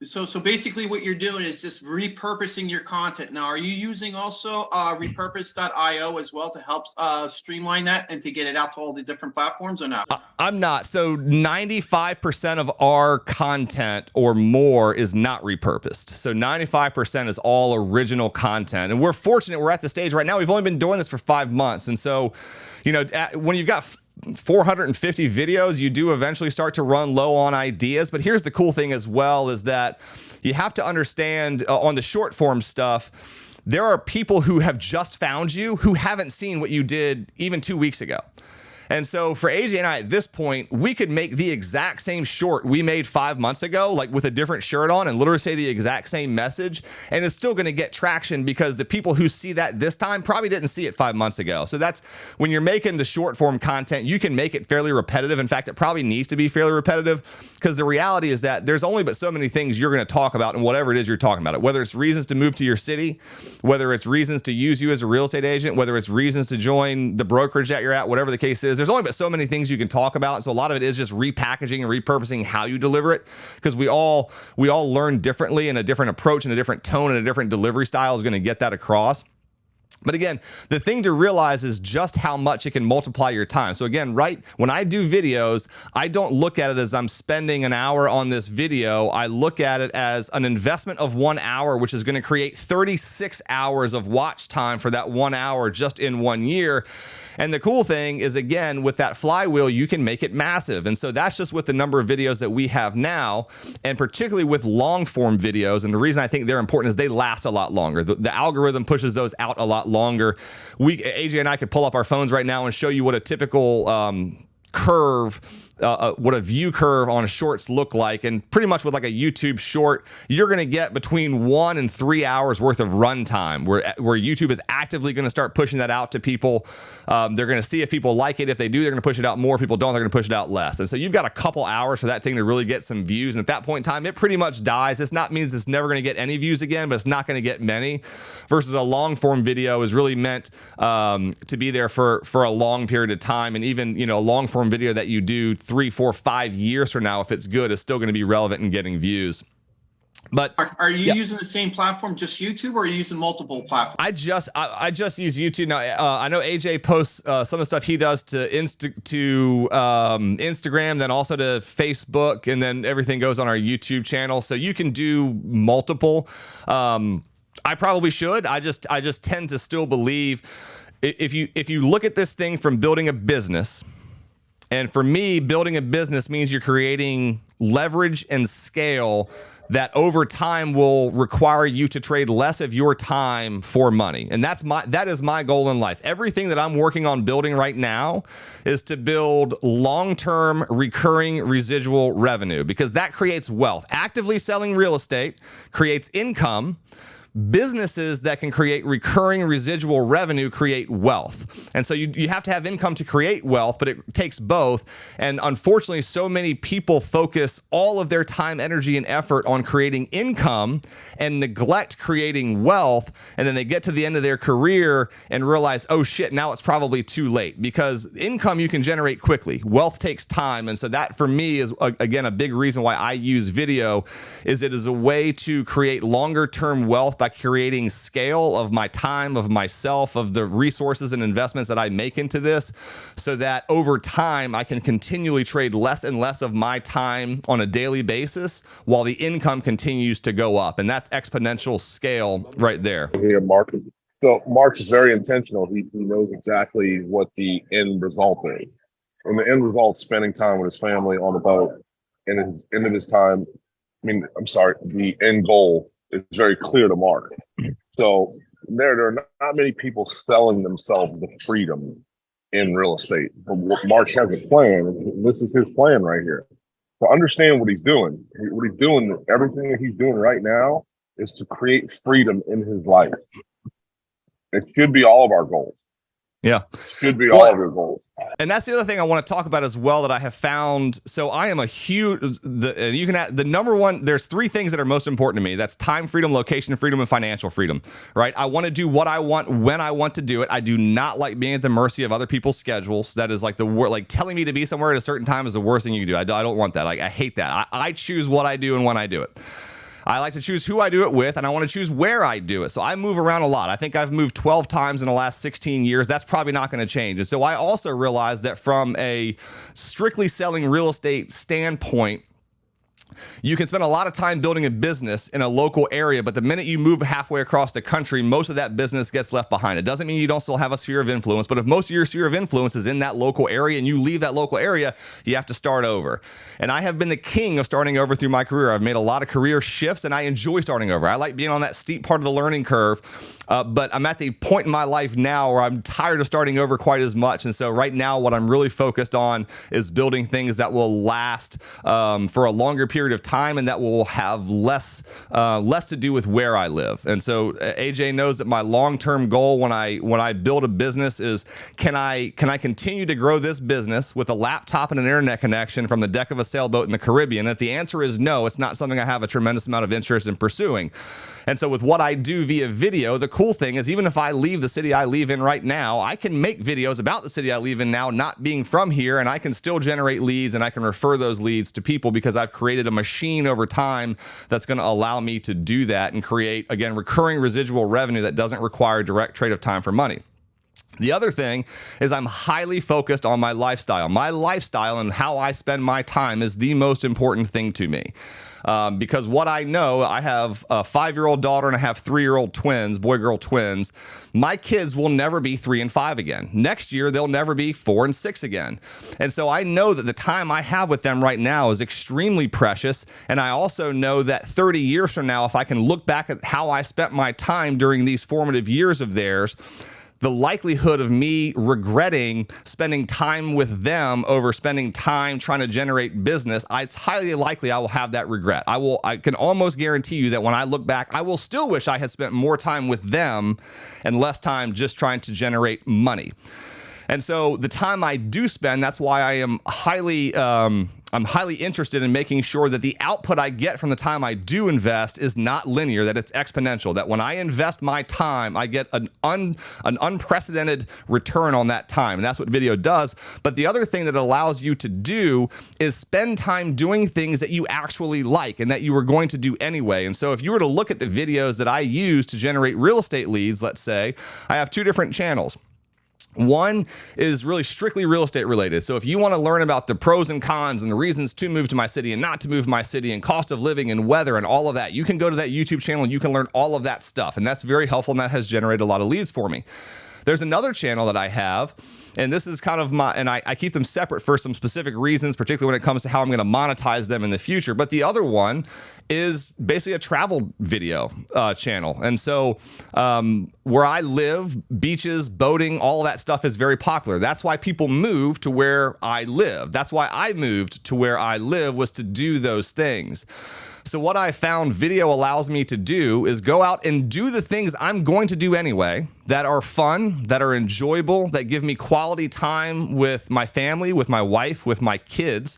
So basically what you're doing is just repurposing your content. Now, are you using also repurpose.io as well to help streamline that and to get it out to all the different platforms or not? I'm not. So 95% of our content or more is not repurposed. So 95% is all original content. And we're fortunate we're at the stage right now. We've only been doing this for 5 months. And so, you know, when you've got 450 videos, you do eventually start to run low on ideas. But here's the cool thing as well is that you have to understand on the short form stuff, there are people who have just found you who haven't seen what you did even 2 weeks ago. And so for AJ and I at this point, we could make the exact same short we made 5 months ago, like with a different shirt on, and literally say the exact same message. And it's still going to get traction because the people who see that this time probably didn't see it 5 months ago. So that's when you're making the short form content, you can make it fairly repetitive. In fact, it probably needs to be fairly repetitive because the reality is that there's only but so many things you're going to talk about and whatever it is you're talking about it, whether it's reasons to move to your city, whether it's reasons to use you as a real estate agent, whether it's reasons to join the brokerage that you're at, whatever the case is. There's only but so many things you can talk about. And so a lot of it is just repackaging and repurposing how you deliver it, because we all learn differently, and a different approach and a different tone and a different delivery style is going to get that across. But again, the thing to realize is just how much it can multiply your time. So again, right when I do videos, I don't look at it as I'm spending an hour on this video. I look at it as an investment of 1 hour, which is going to create 36 hours of watch time for that 1 hour just in 1 year. And the cool thing is, again, with that flywheel, you can make it massive. And so that's just with the number of videos that we have now, and particularly with long form videos. And the reason I think they're important is they last a lot longer. The algorithm pushes those out a lot longer. AJ and I could pull up our phones right now and show you what a typical curve, what a view curve on shorts look like. And pretty much with like a YouTube short, you're going to get between 1 and 3 hours worth of run time where YouTube is actively going to start pushing that out to people. They're going to see if people like it. If they do, they're going to push it out more. If people don't, they're going to push it out less. And so you've got a couple hours for that thing to really get some views. And at that point in time, it pretty much dies. This not means it's never going to get any views again, but it's not going to get many, versus a long form video is really meant to be there for a long period of time. And even, you know, a long form video that you do 3, 4, 5 years from now, if it's good, is still going to be relevant and getting views. But are you using the same platform, just YouTube, or are you using multiple platforms? I just use YouTube now. I know AJ posts some of the stuff he does to Instagram, then also to Facebook, and then everything goes on our YouTube channel. So you can do multiple. I probably should. I just tend to still believe if you look at this thing from building a business. And for me, building a business means you're creating leverage and scale that over time will require you to trade less of your time for money. And that is my goal in life. Everything that I'm working on building right now is to build long-term recurring residual revenue, because that creates wealth. Actively selling real estate creates income. businesses that can create recurring residual revenue create wealth. And so you have to have income to create wealth, but it takes both. And unfortunately, so many people focus all of their time, energy, and effort on creating income and neglect creating wealth. And then they get to the end of their career and realize, oh shit, now it's probably too late, because income you can generate quickly. Wealth takes time. And so that for me is, again, a big reason why I use video. Is it is a way to create longer term wealth by creating scale of my time, of myself, of the resources and investments that I make into this, so that over time I can continually trade less and less of my time on a daily basis while the income continues to go up. And that's exponential scale right there. Here, Mark. So Mark is very intentional. He knows exactly what the end result is. And the end result, spending time with his family on the boat, and at the end of his time, the end goal is very clear to Mark. So there are not many people selling themselves the freedom in real estate. But Mark has a plan. This is his plan right here. To understand what he's doing. What he's doing, everything that he's doing right now is to create freedom in his life. It should be all of our goals. Yeah. Should be all of your goals. And that's the other thing I want to talk about as well that I have found. So I am a huge, the number one, there's three things that are most important to me. That's time freedom, location freedom, and financial freedom, right? I want to do what I want when I want to do it. I do not like being at the mercy of other people's schedules. That is like like telling me to be somewhere at a certain time is the worst thing you can do. I don't want that. Like, I hate that. I choose what I do and when I do it. I like to choose who I do it with, and I want to choose where I do it. So I move around a lot. I think I've moved 12 times in the last 16 years. That's probably not going to change. And so I also realize that from a strictly selling real estate standpoint, you can spend a lot of time building a business in a local area, but the minute you move halfway across the country, most of that business gets left behind. It doesn't mean you don't still have a sphere of influence, but if most of your sphere of influence is in that local area and you leave that local area, you have to start over. And I have been the king of starting over through my career. I've made a lot of career shifts, and I enjoy starting over. I like being on that steep part of the learning curve, but I'm at the point in my life now where I'm tired of starting over quite as much. And so right now, what I'm really focused on is building things that will last for a longer period of time, and that will have less to do with where I live. And so AJ knows that my long-term goal when I build a business is, can I continue to grow this business with a laptop and an internet connection from the deck of a sailboat in the Caribbean? If the answer is no, it's not something I have a tremendous amount of interest in pursuing. And so with what I do via video, the cool thing is, even if I leave the city I live in right now, I can make videos about the city I live in now, not being from here, and I can still generate leads, and I can refer those leads to people because I've created a machine over time that's going to allow me to do that and create, again, recurring residual revenue that doesn't require direct trade of time for money. The other thing is I'm highly focused on my lifestyle. My lifestyle and how I spend my time is the most important thing to me. Because what I know, I have a 5-year-old daughter and I have 3-year-old twins, boy-girl twins. My kids will never be 3 and 5 again. Next year, they'll never be 4 and 6 again. And so I know that the time I have with them right now is extremely precious. And I also know that 30 years from now, if I can look back at how I spent my time during these formative years of theirs, the likelihood of me regretting spending time with them over spending time trying to generate business, it's highly likely I will have that regret. I can almost guarantee you that when I look back, I will still wish I had spent more time with them and less time just trying to generate money. And so the time I do spend, that's why I am highly interested in making sure that the output I get from the time I do invest is not linear, that it's exponential, that when I invest my time, I get an unprecedented return on that time. And that's what video does. But the other thing that it allows you to do is spend time doing things that you actually like and that you were going to do anyway. And so if you were to look at the videos that I use to generate real estate leads, let's say, I have 2 different channels. One is really strictly real estate related. So if you want to learn about the pros and cons and the reasons to move to my city and not to move to my city and cost of living and weather and all of that, you can go to that YouTube channel and you can learn all of that stuff. And that's very helpful, and that has generated a lot of leads for me. There's another channel that I have And this is kind of and I keep them separate for some specific reasons, particularly when it comes to how I'm going to monetize them in the future. But the other one is basically a travel video channel. And so where I live, beaches, boating, all of that stuff is very popular. That's why people move to where I live. That's why I moved to where I live, was to do those things. So what I found video allows me to do is go out and do the things I'm going to do anyway, that are fun, that are enjoyable, that give me quality time with my family, with my wife, with my kids.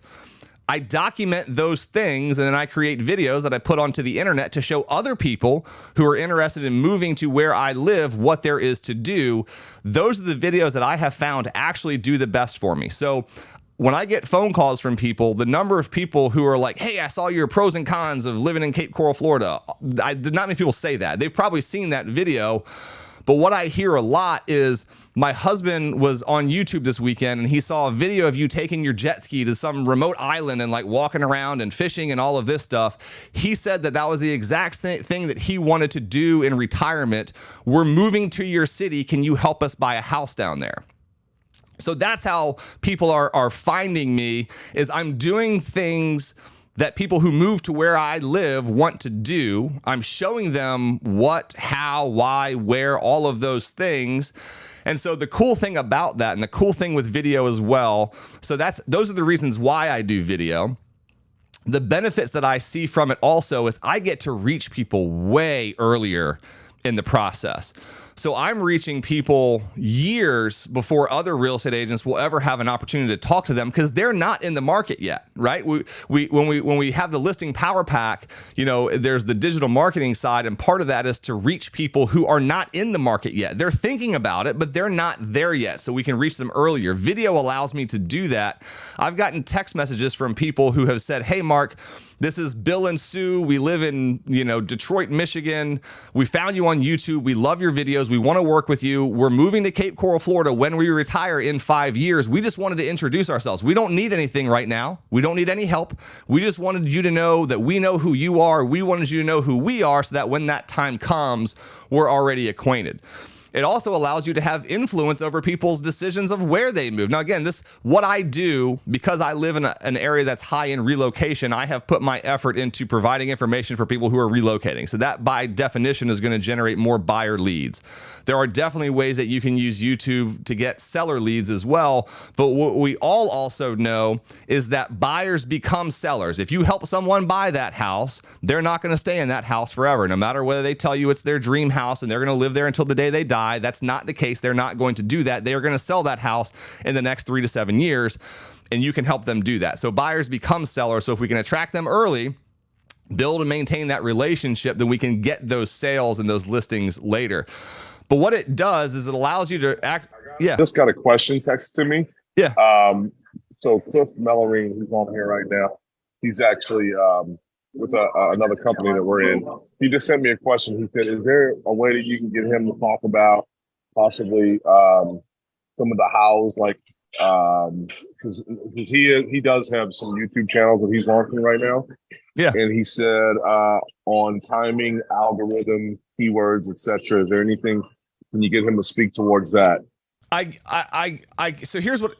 I document those things, and then I create videos that I put onto the internet to show other people who are interested in moving to where I live what there is to do. Those are the videos that I have found actually do the best for me. So when I get phone calls from people, the number of people who are like, hey, I saw your pros and cons of living in Cape Coral, Florida. I did not many people say that. They've probably seen that video. But what I hear a lot is, my husband was on YouTube this weekend and he saw a video of you taking your jet ski to some remote island and like walking around and fishing and all of this stuff. He said that that was the exact thing that he wanted to do in retirement. We're moving to your city. Can you help us buy a house down there? So that's how people are finding me, is I'm doing things that people who move to where I live want to do. I'm showing them what, how, why, where, all of those things. And so the cool thing about that, and the cool thing with video as well, so those are the reasons why I do video. The benefits that I see from it also is I get to reach people way earlier in the process. So I'm reaching people years before other real estate agents will ever have an opportunity to talk to them, because they're not in the market yet, right? When we have the listing power pack, you know, there's the digital marketing side, and part of that is to reach people who are not in the market yet. They're thinking about it, but they're not there yet, so we can reach them earlier. Video allows me to do that. I've gotten text messages from people who have said, hey, Mark, this is Bill and Sue. We live in, Detroit, Michigan. We found you on YouTube. We love your videos. We want to work with you. We're moving to Cape Coral, Florida when we retire in 5 years. We just wanted to introduce ourselves. We don't need anything right now. We don't need any help. We just wanted you to know that we know who you are. We wanted you to know who we are, so that when that time comes, we're already acquainted. It also allows you to have influence over people's decisions of where they move. Now, again, what I do, because I live in an area that's high in relocation, I have put my effort into providing information for people who are relocating. So that, by definition, is going to generate more buyer leads. There are definitely ways that you can use YouTube to get seller leads as well. But what we all also know is that buyers become sellers. If you help someone buy that house, they're not going to stay in that house forever, no matter whether they tell you it's their dream house and they're going to live there until the day they die. That's not the case. They're not going to do that. They are going to sell that house in the next 3 to 7 years, and you can help them do that. So buyers become sellers. So if we can attract them early, build and maintain that relationship, then we can get those sales and those listings later. But what it does is it allows you to act. Yeah. Just got a question text to me. Yeah. So Cliff Mellering, who's on here right now, he's actually with another company that we're in. He just sent me a question. He said, is there a way that you can get him to talk about possibly some of the hows, like, because he does have some YouTube channels that he's launching right now. Yeah. And he said on timing, algorithm, keywords, etc. Is there anything, can you get him to speak towards that? So here's what,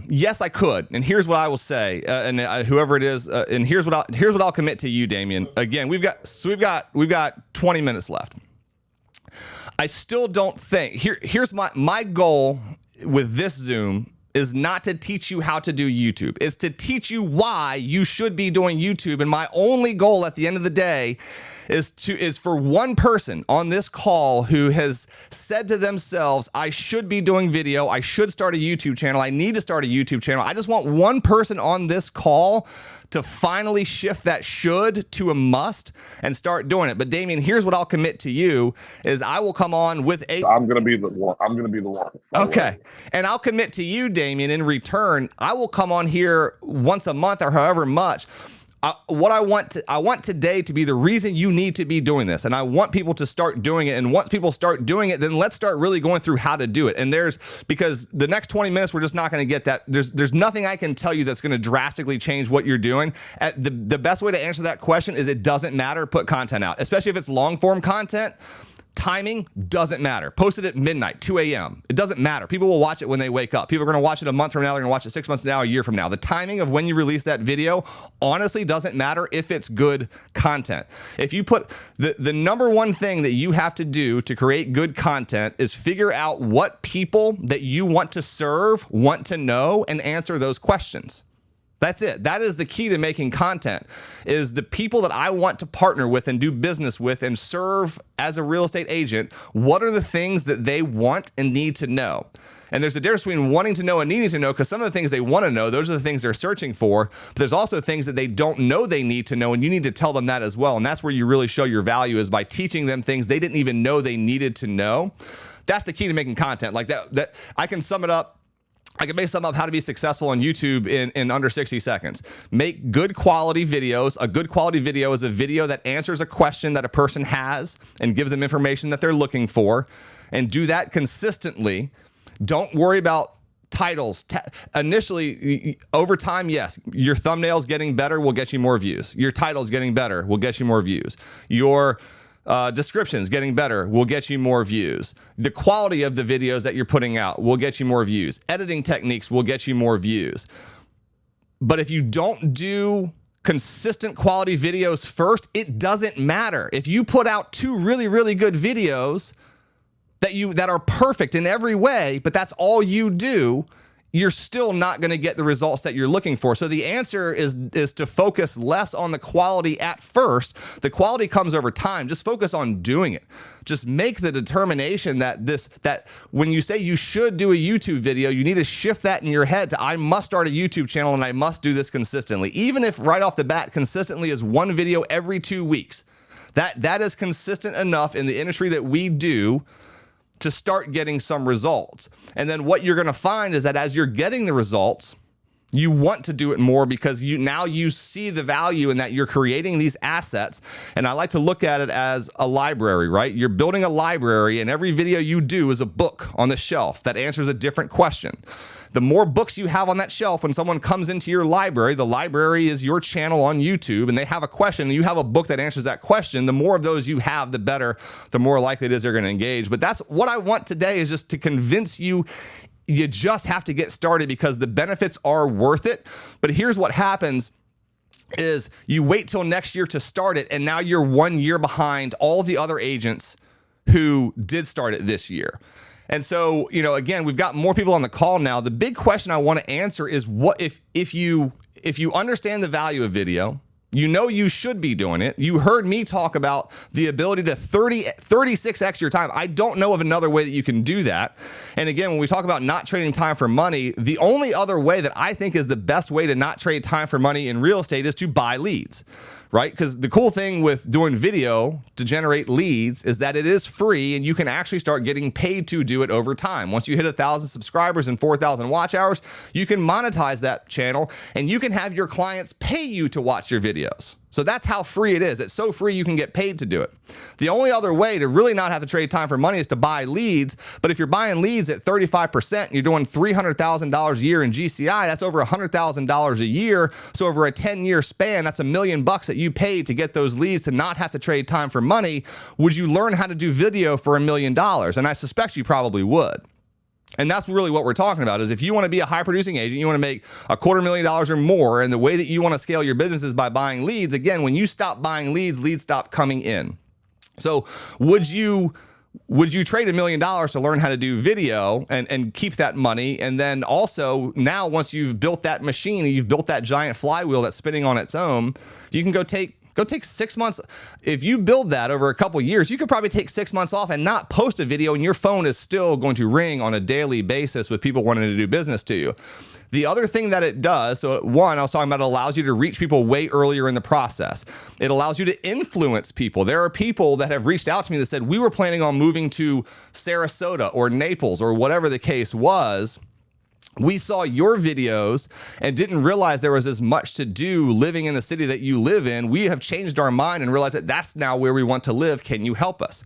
yes, I could, and here's what I will say, and whoever it is, and here's what I'll commit to you, Damien. Again, we've got 20 minutes left. I still don't think, here's my goal with this Zoom is not to teach you how to do YouTube. It's to teach you why you should be doing YouTube. And my only goal at the end of the day is for one person on this call who has said to themselves, I should be doing video. I should start a YouTube channel. I need to start a YouTube channel. I just want one person on this call to finally shift that should to a must and start doing it. But Damien, here's what I'll commit to you is I will come on with I'm going to be the one. Okay. And I'll commit to you, Damien, in return, I will come on here once a month or however much. What I want today to be the reason you need to be doing this. And I want people to start doing it. And once people start doing it, then let's start really going through how to do it. And because the next 20 minutes, we're just not going to get that. There's nothing I can tell you that's going to drastically change what you're doing. The best way to answer that question is it doesn't matter. Put content out, especially if it's long form content. timing doesn't matter. Post it at midnight, 2 a.m. It doesn't matter. People will watch it when they wake up. People are going to watch it a month from now. They're going to watch it 6 months from now, a year from now. The timing of when you release that video honestly doesn't matter if it's good content. If you put the number one thing that you have to do to create good content is figure out what people that you want to serve want to know and answer those questions. That's it. That is the key to making content, is the people that I want to partner with and do business with and serve as a real estate agent. What are the things that they want and need to know? And there's a difference between wanting to know and needing to know, because some of the things they want to know, those are the things they're searching for. But there's also things that they don't know they need to know, and you need to tell them that as well. And that's where you really show your value, is by teaching them things they didn't even know they needed to know. That's the key to making content. Like that I can sum it up. I can make some up how to be successful on YouTube in under 60 seconds. Make good quality videos. A good quality video is a video that answers a question that a person has and gives them information that they're looking for, and do that consistently. Don't worry about titles. Initially, over time, yes, your thumbnails getting better will get you more views. Your titles getting better will get you more views. Your descriptions getting better will get you more views. The quality of the videos that you're putting out will get you more views. Editing techniques will get you more views. But if you don't do consistent quality videos first, it doesn't matter. If you put out 2 really, really good videos that are perfect in every way, but that's all you do, you're still not going to get the results that you're looking for. So the answer is to focus less on the quality at first. The quality comes over time. Just focus on doing it. Just make the determination that when you say you should do a YouTube video, you need to shift that in your head to, I must start a YouTube channel and I must do this consistently. Even if right off the bat, consistently is 1 video every 2 weeks. That is consistent enough in the industry that we do to start getting some results. And then what you're going to find is that as you're getting the results, you want to do it more, because you see the value in that you're creating these assets. And I like to look at it as a library, right? You're building a library, and every video you do is a book on the shelf that answers a different question. The more books you have on that shelf, when someone comes into your library, the library is your channel on YouTube, and they have a question, and you have a book that answers that question, the more of those you have, the better, the more likely it is they're going to engage. But that's what I want today, is just to convince you, you just have to get started, because the benefits are worth it. But here's what happens is you wait till next year to start it, and now you're 1 year behind all the other agents who did start it this year. And so, again, we've got more people on the call now. The big question I want to answer is, what if you understand the value of video, you should be doing it. You heard me talk about the ability to 36x your time. I don't know of another way that you can do that. And again, when we talk about not trading time for money, the only other way that I think is the best way to not trade time for money in real estate is to buy leads. Right? Because the cool thing with doing video to generate leads is that it is free, and you can actually start getting paid to do it over time. Once you hit 1,000 subscribers and 4,000 watch hours, you can monetize that channel, and you can have your clients pay you to watch your videos. So that's how free it is. It's so free you can get paid to do it. The only other way to really not have to trade time for money is to buy leads. But if you're buying leads at 35%, you're doing $300,000 a year in GCI, that's over $100,000 a year. So over a 10-year span, that's $1 million that you paid to get those leads to not have to trade time for money. Would you learn how to do video for $1 million? And I suspect you probably would. And that's really what we're talking about, is if you want to be a high producing agent, you want to make $250,000 or more, and the way that you want to scale your business is by buying leads. Again, when you stop buying leads stop coming in. So would you trade $1 million to learn how to do video and keep that money? And then also, now once you've built that machine, you've built that giant flywheel that's spinning on its own, you can go take 6 months. If you build that over a couple years, you could probably take 6 months off and not post a video, and your phone is still going to ring on a daily basis with people wanting to do business to you. The other thing that it does, so one, I was talking about, it allows you to reach people way earlier in the process. It allows you to influence people. There are people that have reached out to me that said, we were planning on moving to Sarasota or Naples or whatever the case was. We saw your videos and didn't realize there was as much to do living in the city that you live in. We have changed our mind and realized that that's now where we want to live. Can you help us?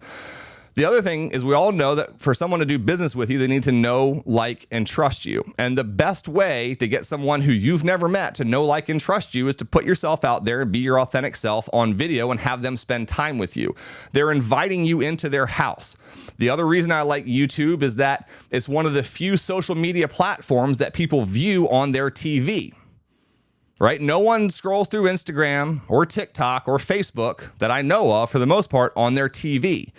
The other thing is we all know that for someone to do business with you, they need to know, like, and trust you. And the best way to get someone who you've never met to know, like, and trust you is to put yourself out there and be your authentic self on video and have them spend time with you. They're inviting you into their house. The other reason I like YouTube is that it's one of the few social media platforms that people view on their TV. Right? No one scrolls through Instagram or TikTok or Facebook that I know of, for the most part, on their TV.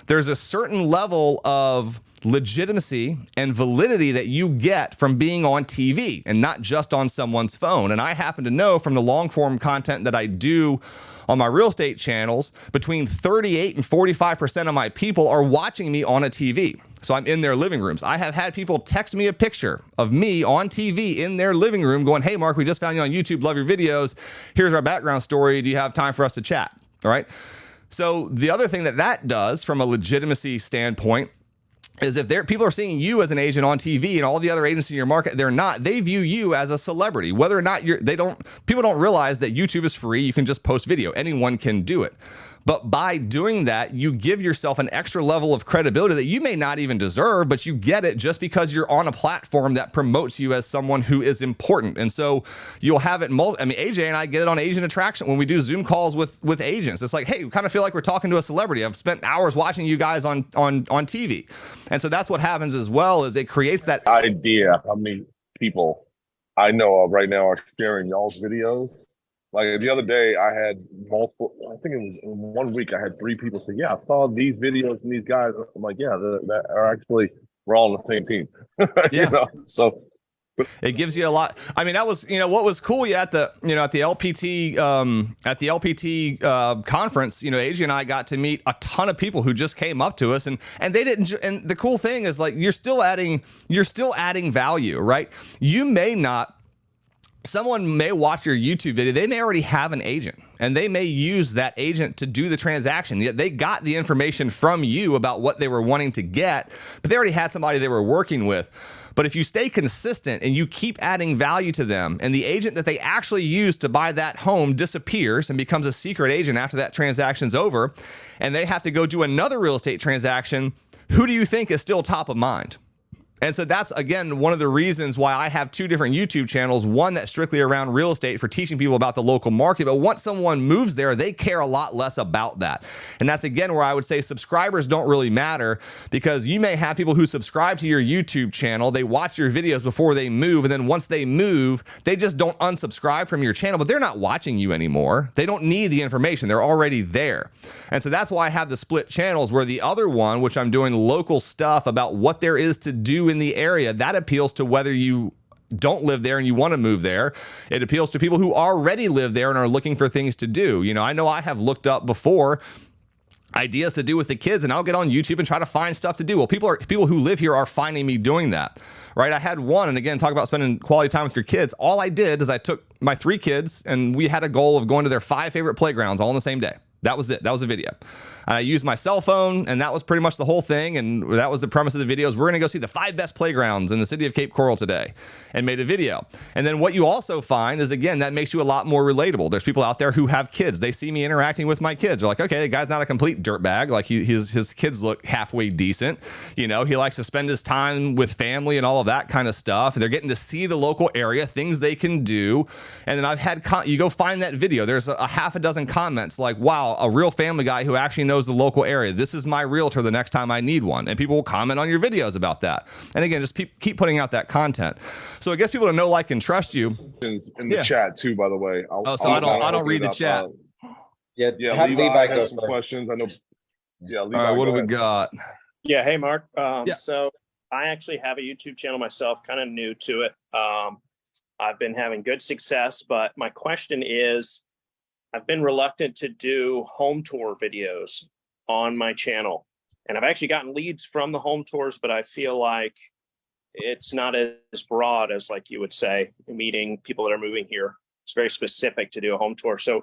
There's a certain level of legitimacy and validity that you get from being on TV and not just on someone's phone. And I happen to know from the long form content that I do on my real estate channels, between 38 and 45% of my people are watching me on a TV. So I'm in their living rooms. I have had people text me a picture of me on TV in their living room going, "Hey, Mark, we just found you on YouTube. Love your videos. Here's our background story. Do you have time for us to chat?" All right. So the other thing that does from a legitimacy standpoint is if people are seeing you as an agent on TV and all the other agents in your market, they view you as a celebrity. Whether or not people don't realize that YouTube is free. You can just post video. Anyone can do it. But by doing that, you give yourself an extra level of credibility that you may not even deserve, but you get it just because you're on a platform that promotes you as someone who is important. And so you'll have it. AJ and I get it on Agent Attraction when we do Zoom calls with agents. It's like, hey, we kind of feel like we're talking to a celebrity. I've spent hours watching you guys on TV. And so that's what happens as well, is it creates that idea. How many people I know of right now are sharing y'all's videos? Like the other day, I had multiple, I think it was in 1 week, I had 3 people say, "Yeah, I saw these videos and these guys." I'm like, "Yeah, that are actually, we're all on the same team." Yeah. So it gives you a lot. I mean, that was, what was cool at the LPT, conference, AJ and I got to meet a ton of people who just came up to us and they didn't. And the cool thing is, like, you're still adding value, right? Someone may watch your YouTube video. They may already have an agent and they may use that agent to do the transaction. Yet they got the information from you about what they were wanting to get, but they already had somebody they were working with. But if you stay consistent and you keep adding value to them, and the agent that they actually used to buy that home disappears and becomes a secret agent after that transaction's over, and they have to go do another real estate transaction, who do you think is still top of mind? And so that's, again, one of the reasons why I have 2 different YouTube channels, one that's strictly around real estate for teaching people about the local market. But once someone moves there, they care a lot less about that. And that's, again, where I would say subscribers don't really matter, because you may have people who subscribe to your YouTube channel. They watch your videos before they move. And then once they move, they just don't unsubscribe from your channel, but they're not watching you anymore. They don't need the information. They're already there. And so that's why I have the split channels, where the other one, which I'm doing local stuff about what there is to do in the area, that appeals to whether you don't live there and you want to move there. It appeals to people who already live there and are looking for things to do. I know I have looked up before ideas to do with the kids, and I'll get on YouTube and try to find stuff to do. Well, people who live here are finding me doing that, right? I had one, and again, talk about spending quality time with your kids. All I did is I took my 3 kids and we had a goal of going to their 5 favorite playgrounds all on the same day. That was it. That was a video. And I used my cell phone, and that was pretty much the whole thing. And that was the premise of the videos. We're going to go see the 5 best playgrounds in the city of Cape Coral today, and made a video. And then what you also find is, again, that makes you a lot more relatable. There's people out there who have kids. They see me interacting with my kids. They're like, okay, the guy's not a complete dirtbag. Like his kids look halfway decent. He likes to spend his time with family and all of that kind of stuff. They're getting to see the local area, things they can do. And then I've had, you go find that video. There's a half a dozen comments like, wow, a real family guy who actually knows the local area. This is my realtor the next time I need one. And people will comment on your videos about that. And again, just keep putting out that content. So it gets people to know, like, and trust you. In the chat too, by the way. I don't read the chat. Have Levi has some questions. I know. Yeah, Levi, all right, what do we got? Yeah, hey Mark. Yeah. So I actually have a YouTube channel myself, kind of new to it. I've been having good success, but my question is, I've been reluctant to do home tour videos on my channel. And I've actually gotten leads from the home tours, but I feel like it's not as broad as, like you would say, meeting people that are moving here. It's very specific to do a home tour. So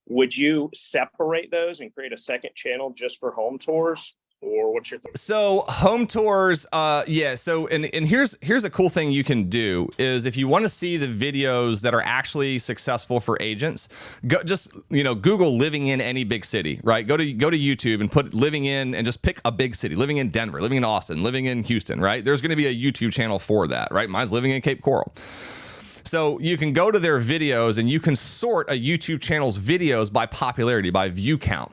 would you separate those and create a second channel just for home tours? or what's your thought? So home tours, yeah. So and here's a cool thing you can do is if you want to see the videos that are actually successful for agents, go just Google living in any big city, right? Go to YouTube and put living in and just pick a big city, living in Denver, living in Austin, living in Houston, right? There's going to be a YouTube channel for that, right? Mine's living in Cape Coral. So you can go to their videos and you can sort a YouTube channel's videos by popularity, by view count.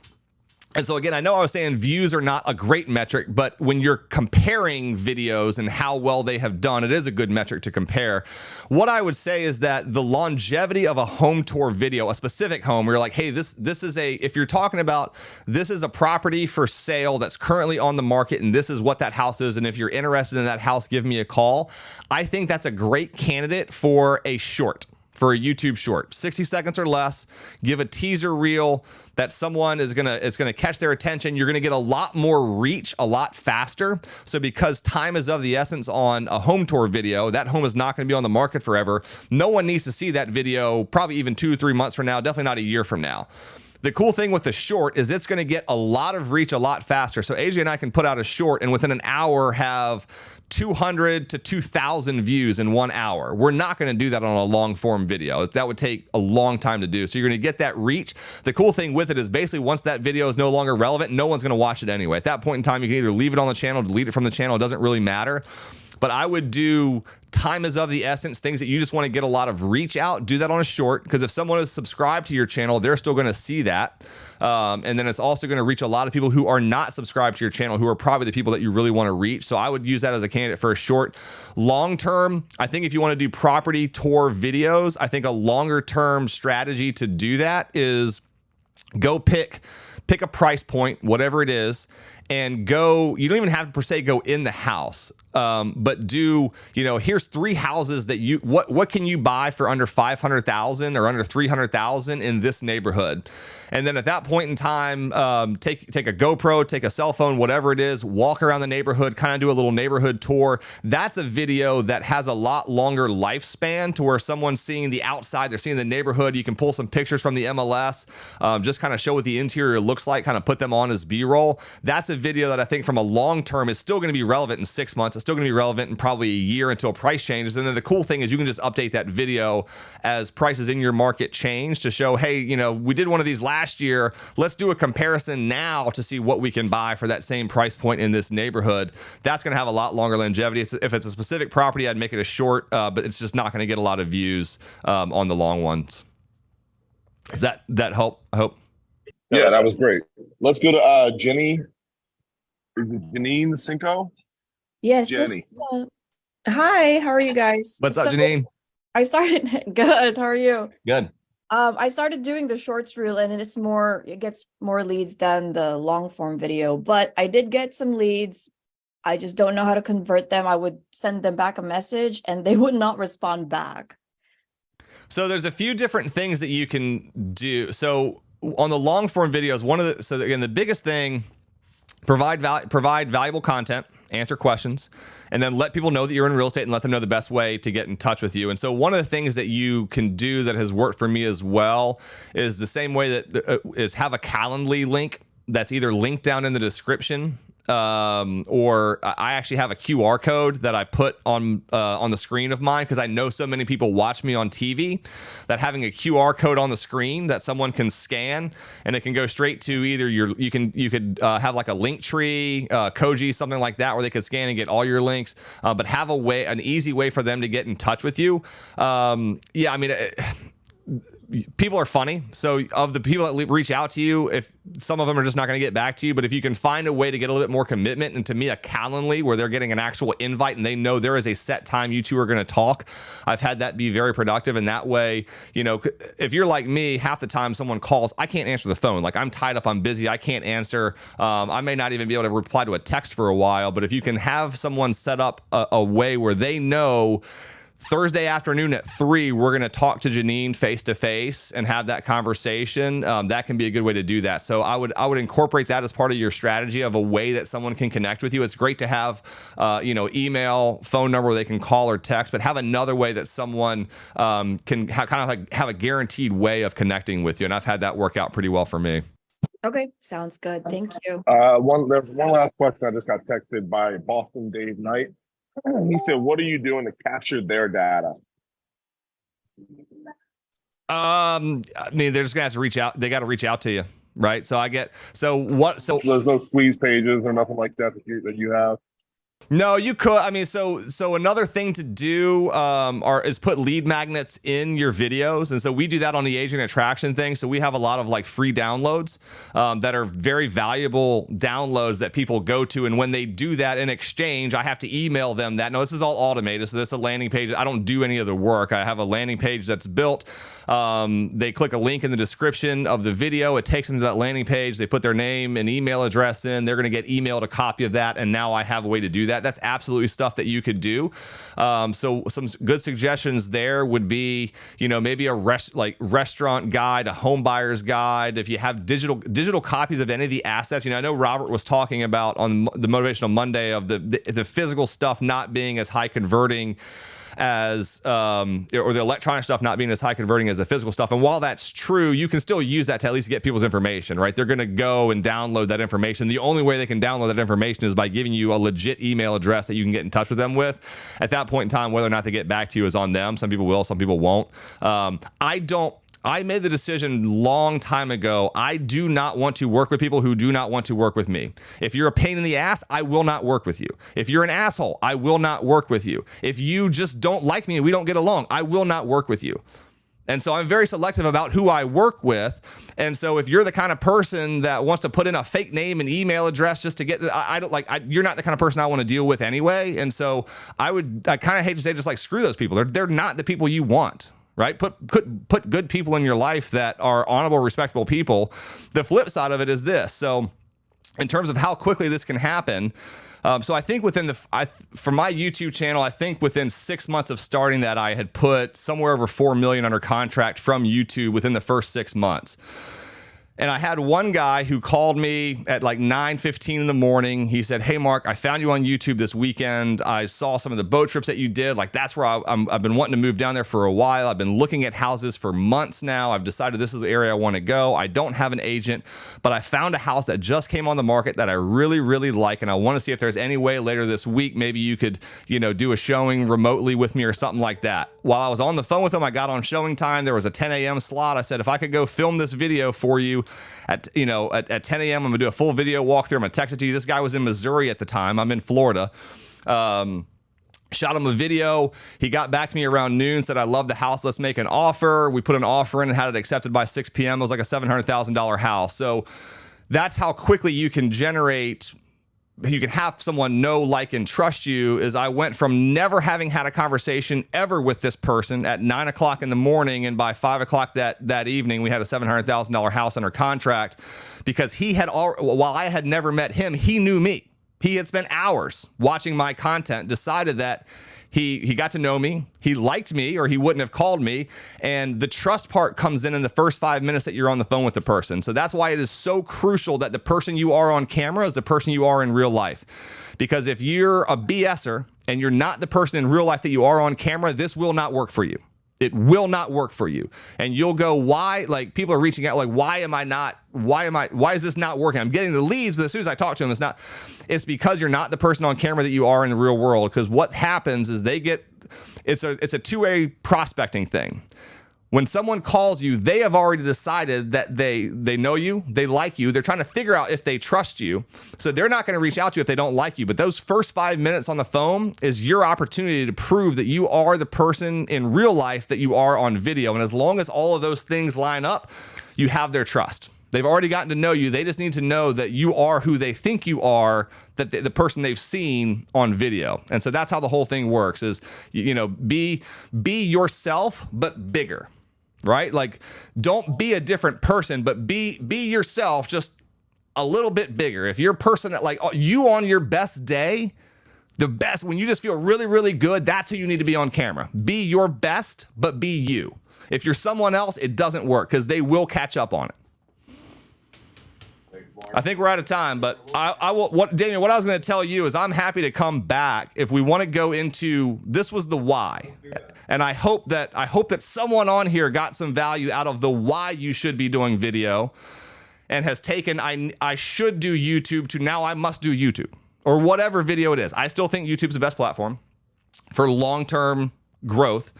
And so again, I know I was saying views are not a great metric, but when you're comparing videos and how well they have done, it is a good metric to compare. What I would say is that the longevity of a home tour video, a specific home, where you're like, hey, this is if you're talking about this is a property for sale that's currently on the market and this is what that house is, and if you're interested in that house, give me a call. I think that's a great candidate for a short. For a YouTube short, 60 seconds or less, give a teaser reel that someone it's gonna catch their attention. You're gonna get a lot more reach a lot faster. So because time is of the essence on a home tour video, that home is not gonna be on the market forever. No one needs to see that video probably even 2 or 3 months from now, definitely not a year from now. The cool thing with the short is it's going to get a lot of reach a lot faster. So AJ and I can put out a short and within an hour have 200 to 2,000 views in 1 hour. We're not going to do that on a long form video. That would take a long time to do. So you're going to get that reach. The cool thing with it is basically once that video is no longer relevant, no one's going to watch it anyway. At that point in time, you can either leave it on the channel, delete it from the channel. It doesn't really matter. But I would do time is of the essence, things that you just want to get a lot of reach out, do that on a short, because if someone is subscribed to your channel, they're still going to see that. And then it's also going to reach a lot of people who are not subscribed to your channel, who are probably the people that you really want to reach. So I would use that as a candidate for a short. Long term, I think if you want to do property tour videos, I think a longer term strategy to do that is go pick a price point, whatever it is, and go, you don't even have to per se go in the house, but do, here's 3 houses that what can you buy for under 500,000 or under 300,000 in this neighborhood? And then at that point in time, take a GoPro, take a cell phone, whatever it is, walk around the neighborhood, kind of do a little neighborhood tour. That's a video that has a lot longer lifespan to where someone's seeing the outside, they're seeing the neighborhood. You can pull some pictures from the MLS, just kind of show what the interior looks like, kind of put them on as B-roll. That's a video that I think from a long term is still going to be relevant in 6 months. It's still going to be relevant in probably a year until price changes. And then the cool thing is you can just update that video as prices in your market change to show, hey, we did one of these last year. Let's do a comparison now to see what we can buy for that same price point in this neighborhood. That's going to have a lot longer longevity. If it's a specific property, I'd make it a short, but it's just not going to get a lot of views on the long ones. Does that help? I hope. Yeah, that was great. Let's go to Jenny. Janine Cinco? Yes. Jenny. Hi, how are you guys? What's up, Janine? I started good. How are you? Good. I started doing the shorts reel and it gets more leads than the long form video, but I did get some leads. I just don't know how to convert them. I would send them back a message and they would not respond back. So there's a few different things that you can do. So on the long form videos, the biggest thing, provide valuable content, answer questions, and then let people know that you're in real estate and let them know the best way to get in touch with you. And so one of the things that you can do that has worked for me as well is the same way that is have a Calendly link that's either linked down in the description, or I actually have a QR code that I put on the screen of mine because I know so many people watch me on TV that having a QR code on the screen that someone can scan and it can go straight to either you could have like a link tree, Koji, something like that, where they could scan and get all your links, but have an easy way for them to get in touch with you. People are funny. So of the people that reach out to you, if some of them are just not going to get back to you, but if you can find a way to get a little bit more commitment, and to me, a Calendly where they're getting an actual invite and they know there is a set time you two are going to talk, I've had that be very productive. And that way, if you're like me, half the time someone calls, I can't answer the phone. Like I'm tied up, I'm busy, I can't answer. I may not even be able to reply to a text for a while, but if you can have someone set up a way where they know Thursday afternoon at 3, we're going to talk to Janine face to face and have that conversation. That can be a good way to do that. So I would incorporate that as part of your strategy of a way that someone can connect with you. It's great to have, email, phone number where they can call or text, but have another way that someone can have a guaranteed way of connecting with you. And I've had that work out pretty well for me. Okay, sounds good. Thank you. There's one last question. I just got texted by Boston Dave Knight. He said, "What are you doing to capture their data?" I mean, they're just gonna have to reach out. They got to reach out to you, right? So so There's no squeeze pages or nothing like that that you have. no, you could. I mean, so another thing to do is put lead magnets in your videos, and so we do that on the agent attraction thing. So we have a lot of like free downloads that are very valuable downloads that people go to, and when they do that in exchange, I have to email them that. No, this is all automated. So this is a landing page. I don't do any of the work. I have a landing page that's built. They click a link in the description of the video. It takes them to that landing page. They put their name and email address in. They're going to get emailed a copy of that, and now I have a way to do that. That's absolutely stuff that you could do. So some good suggestions there would be, maybe a restaurant guide, a home buyer's guide. If you have digital copies of any of the assets, I know Robert was talking about on the Motivational Monday of the physical stuff not being as high converting as or the electronic stuff not being as high converting as the physical stuff. And while that's true, you can still use that to at least get people's information, right? They're going to go and download that information. The only way they can download that information is by giving you a legit email address that you can get in touch with them with. At that point in time, whether or not they get back to you is on them. Some people will, some people won't. I made the decision long time ago. I do not want to work with people who do not want to work with me. If you're a pain in the ass, I will not work with you. If you're an asshole, I will not work with you. If you just don't like me and we don't get along, I will not work with you. And so I'm very selective about who I work with. And so if you're the kind of person that wants to put in a fake name and email address just to get you're not the kind of person I want to deal with anyway. And so I kind of hate to say just like screw those people. They're not the people you want. Right? Put good people in your life that are honorable, respectable people. The flip side of it is this. So in terms of how quickly this can happen, so I think for my YouTube channel, I think within 6 months of starting that, I had put somewhere over 4 million under contract from YouTube within the first 6 months. And I had one guy who called me at like 9:15 in the morning. He said, "Hey, Mark, I found you on YouTube this weekend. I saw some of the boat trips that you did. Like, that's where I've been wanting to move down there for a while. I've been looking at houses for months now. I've decided this is the area I want to go. I don't have an agent, but I found a house that just came on the market that I really, really like. And I want to see if there's any way later this week, maybe you could, do a showing remotely with me or something like that." While I was on the phone with him, I got on showing time. There was a 10 a.m. slot. I said, "If I could go film this video for you at 10 a.m., I'm gonna do a full video walkthrough. I'm gonna text it to you." This guy was in Missouri at the time. I'm in Florida. Shot him a video. He got back to me around noon, said, "I love the house. Let's make an offer." We put an offer in and had it accepted by 6 p.m. It was like a $700,000 house. So that's how quickly you can have someone know, like, and trust you. Is I went from never having had a conversation ever with this person at 9 o'clock in the morning, and by 5 o'clock that evening, we had a $700,000 house under contract because while I had never met him, he knew me. He had spent hours watching my content, decided that he got to know me, he liked me, or he wouldn't have called me. And the trust part comes in the first 5 minutes that you're on the phone with the person. So that's why it is so crucial that the person you are on camera is the person you are in real life. Because if you're a BSer and you're not the person in real life that you are on camera, this will not work for you. It will not work for you. And you'll go, why? Like, people are reaching out, like, why is this not working? I'm getting the leads, but as soon as I talk to them, it's because you're not the person on camera that you are in the real world. Because what happens is it's a two-way prospecting thing. When someone calls you, they have already decided that they know you, they like you. They're trying to figure out if they trust you. So they're not going to reach out to you if they don't like you. But those first 5 minutes on the phone is your opportunity to prove that you are the person in real life that you are on video. And as long as all of those things line up, you have their trust. They've already gotten to know you. They just need to know that you are who they think you are, that the person they've seen on video. And so that's how the whole thing works is, be yourself, but bigger. Right? Like, don't be a different person, but be yourself, just a little bit bigger. If you're a person that, like, you on your best day, when you just feel really, really good, that's who you need to be on camera. Be your best, but be you. If you're someone else, it doesn't work because they will catch up on it. I think we're out of time, but Daniel, what I was going to tell you is I'm happy to come back if we want to go into, this was the why. And I hope that someone on here got some value out of the why you should be doing video. and has taken I should do YouTube to now I must do YouTube or whatever video it is. I still think YouTube's the best platform for long-term growth.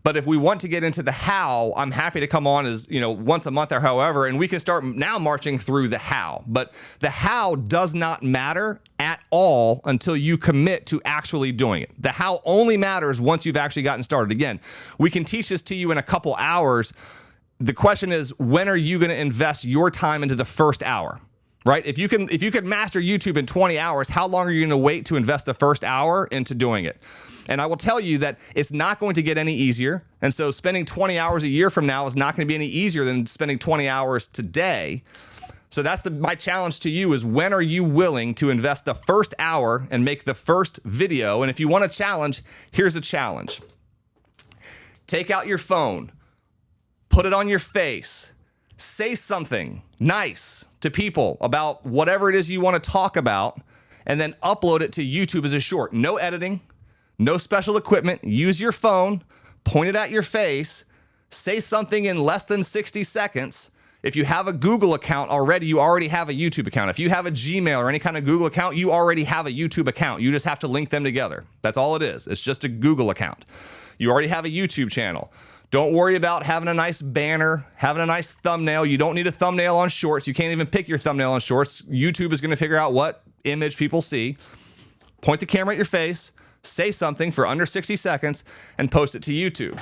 But if we want to get into the how, I'm happy to come on as, once a month or however, and we can start now marching through the how. But the how does not matter at all until you commit to actually doing it. The how only matters once you've actually gotten started. Again, we can teach this to you in a couple hours. The question is, when are you going to invest your time into the first hour? Right? If you can master YouTube in 20 hours, how long are you going to wait to invest the first hour into doing it? And I will tell you that it's not going to get any easier. And so spending 20 hours a year from now is not going to be any easier than spending 20 hours today. So that's my challenge to you is, when are you willing to invest the first hour and make the first video? And if you want a challenge, here's a challenge. Take out your phone, put it on your face, say something nice to people about whatever it is you want to talk about, and then upload it to YouTube as a short. No editing. No special equipment. Use your phone, point it at your face, say something in less than 60 seconds. If you have a Google account already, you already have a YouTube account. If you have a Gmail or any kind of Google account, you already have a YouTube account. You just have to link them together. That's all it is. It's just a Google account. You already have a YouTube channel. Don't worry about having a nice banner, having a nice thumbnail. You don't need a thumbnail on Shorts. You can't even pick your thumbnail on Shorts. YouTube is going to figure out what image people see. Point the camera at your face. Say something for under 60 seconds and post it to YouTube.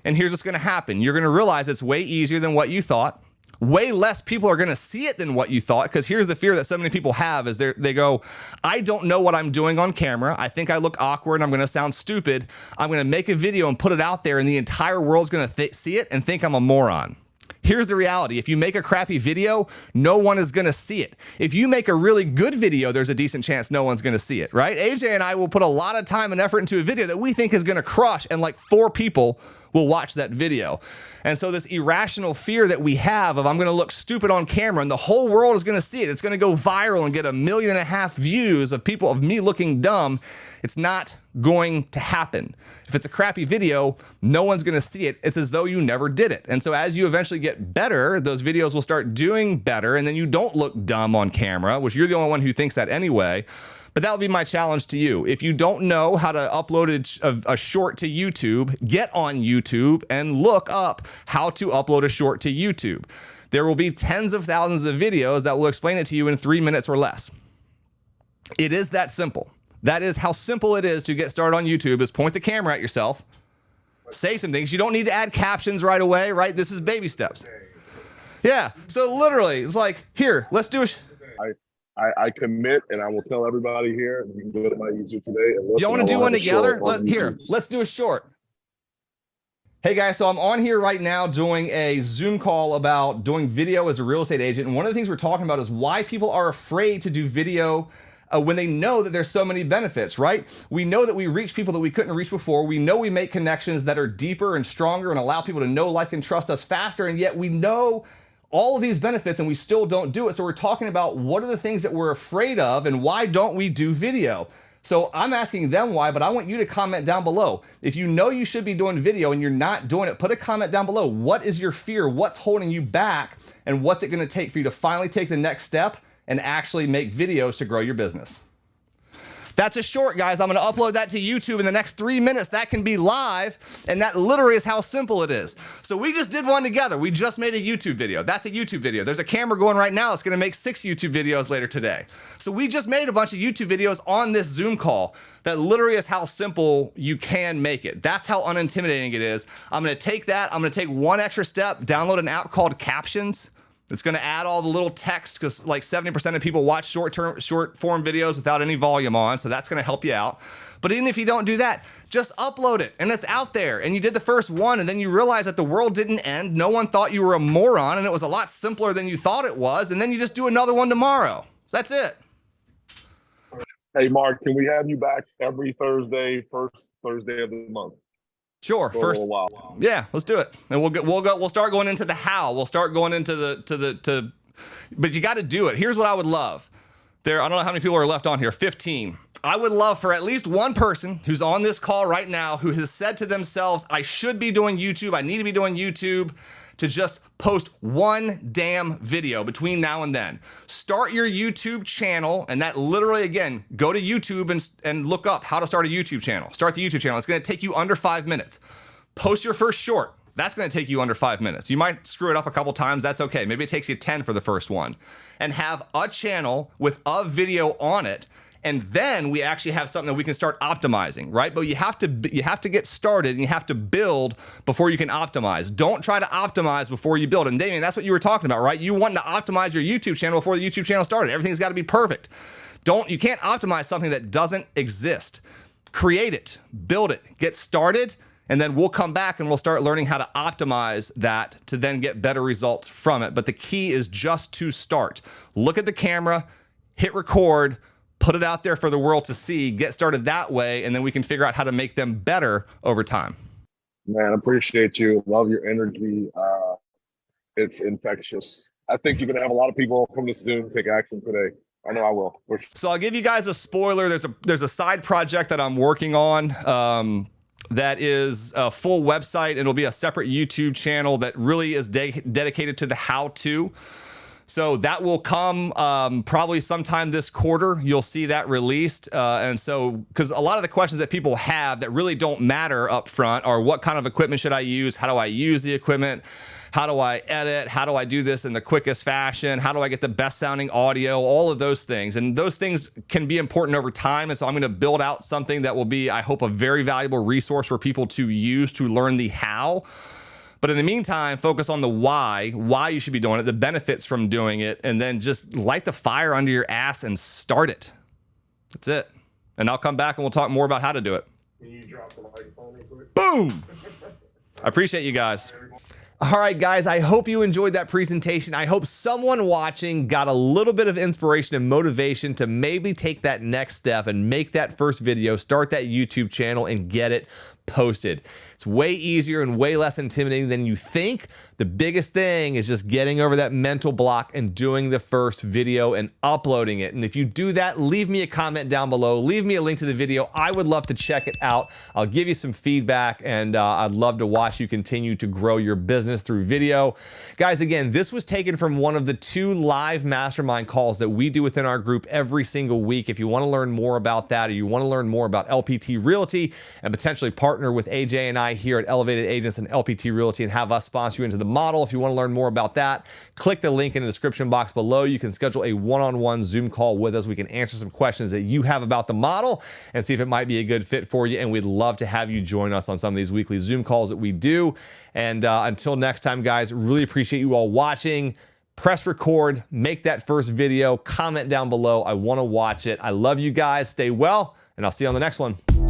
And here's what's going to happen. You're going to realize it's way easier than what you thought. Way less people are going to see it than what you thought, because here's the fear that so many people have is they go, I don't know what I'm doing on camera. I think I look awkward and I'm going to sound stupid. I'm going to make a video and put it out there and the entire world's going to see it and think I'm a moron. Here's the reality. If you make a crappy video, no one is going to see it. If you make a really good video, there's a decent chance no one's going to see it, right? AJ and I will put a lot of time and effort into a video that we think is going to crush, and like 4 people will watch that video. And so this irrational fear that we have of, I'm going to look stupid on camera and the whole world is going to see it. It's going to go viral and get 1.5 million views of people of me looking dumb. It's not going to happen. If it's a crappy video, no one's going to see it. It's as though you never did it. And so as you eventually get better, those videos will start doing better, and then you don't look dumb on camera, which you're the only one who thinks that anyway. But that would be my challenge to you. If you don't know how to upload a short to YouTube, get on YouTube and look up how to upload a short to YouTube. There will be tens of thousands of videos that will explain it to you in 3 minutes or less. It is that simple. That is how simple it is to get started on YouTube, is point the camera at yourself, say some things. You don't need to add captions right away, right? This is baby steps. Yeah. So literally, it's like, here, let's do a... I commit, and I will tell everybody here, and you can go to my YouTube today. And y'all want to do one together? Let's do a short. Hey guys, so I'm on here right now doing a Zoom call about doing video as a real estate agent. And one of the things we're talking about is why people are afraid to do video when they know that there's so many benefits, right? We know that we reach people that we couldn't reach before. We know we make connections that are deeper and stronger and allow people to know, like, and trust us faster. And yet we know all of these benefits and we still don't do it. So we're talking about what are the things that we're afraid of and why don't we do video? So I'm asking them why, but I want you to comment down below. If you know you should be doing video and you're not doing it, put a comment down below. What is your fear? What's holding you back? And what's it going to take for you to finally take the next step and actually make videos to grow your business? That's a short, guys. I'm going to upload that to YouTube in the next 3 minutes. That can be live, and that literally is how simple it is. So we just did one together. We just made a YouTube video. That's a YouTube video. There's a camera going right now. It's going to make 6 YouTube videos later today. So we just made a bunch of YouTube videos on this Zoom call. That literally is how simple you can make it. That's how unintimidating it is. I'm going to take that. I'm going to take one extra step, download an app called Captions. It's going to add all the little text, because like 70% of people watch short form videos without any volume on. So that's going to help you out. But even if you don't do that, just upload it and it's out there. And you did the first one and then you realize that the world didn't end. No one thought you were a moron and it was a lot simpler than you thought it was. And then you just do another one tomorrow. That's it. Hey, Mark, can we have you back every Thursday, first Thursday of the month? Sure. For first, a while. Yeah, let's do it. And we'll start going into the how. We'll start going into but you got to do it. Here's what I would love. I don't know how many people are left on here. 15. I would love for at least one person who's on this call right now who has said to themselves, I should be doing YouTube. I need to be doing YouTube, to just post one damn video between now and then. Start your YouTube channel, and that literally, again, go to YouTube and look up how to start a YouTube channel. Start the YouTube channel. It's gonna take you under 5 minutes. Post your first short. That's gonna take you under 5 minutes. You might screw it up a couple times, that's okay. Maybe it takes you 10 for the first one. And have a channel with a video on it, and then we actually have something that we can start optimizing, right? But you have to get started, and you have to build before you can optimize. Don't try to optimize before you build. And Damien, that's what you were talking about, right? You want to optimize your YouTube channel before the YouTube channel started. Everything's got to be perfect. You can't optimize something that doesn't exist. Create it, build it, get started, and then we'll come back and we'll start learning how to optimize that to then get better results from it. But the key is just to start. Look at the camera, hit record, put it out there for the world to see, get started that way, and then we can figure out how to make them better over time. Man, I appreciate you. Love your energy. It's infectious. I think you're going to have a lot of people from this Zoom take action today. I know I will. So I'll give you guys a spoiler. There's a side project that I'm working on that is a full website, and it'll be a separate YouTube channel that really is dedicated to the how-to. So that will come probably sometime this quarter. You'll see that released. And so, because a lot of the questions that people have that really don't matter up front are, what kind of equipment should I use? How do I use the equipment? How do I edit? How do I do this in the quickest fashion? How do I get the best sounding audio? All of those things. And those things can be important over time. And so I'm going to build out something that will be, I hope, a very valuable resource for people to use to learn the how. But in the meantime, focus on the why you should be doing it, the benefits from doing it, and then just light the fire under your ass and start it. That's it. And I'll come back and we'll talk more about how to do it. Can you drop the microphone? Boom! I appreciate you guys. All right, guys, I hope you enjoyed that presentation. I hope someone watching got a little bit of inspiration and motivation to maybe take that next step and make that first video, start that YouTube channel, and get it posted. It's way easier and way less intimidating than you think. The biggest thing is just getting over that mental block and doing the first video and uploading it. And if you do that, leave me a comment down below. Leave me a link to the video. I would love to check it out. I'll give you some feedback, and I'd love to watch you continue to grow your business through video. Guys, again, this was taken from one of the 2 live mastermind calls that we do within our group every single week. If you want to learn more about that, or you want to learn more about LPT Realty and potentially partner with AJ and I here at Elevated Agents and LPT Realty and have us sponsor you into the model, if you want to learn more about that, click the link in the description box below. You can schedule a one-on-one Zoom call with us. We can answer some questions that you have about the model and see if it might be a good fit for you. And we'd love to have you join us on some of these weekly Zoom calls that we do. And until next time, guys, really appreciate you all watching. Press record, make that first video, comment down below. I want to watch it. I love you guys. Stay well, and I'll see you on the next one.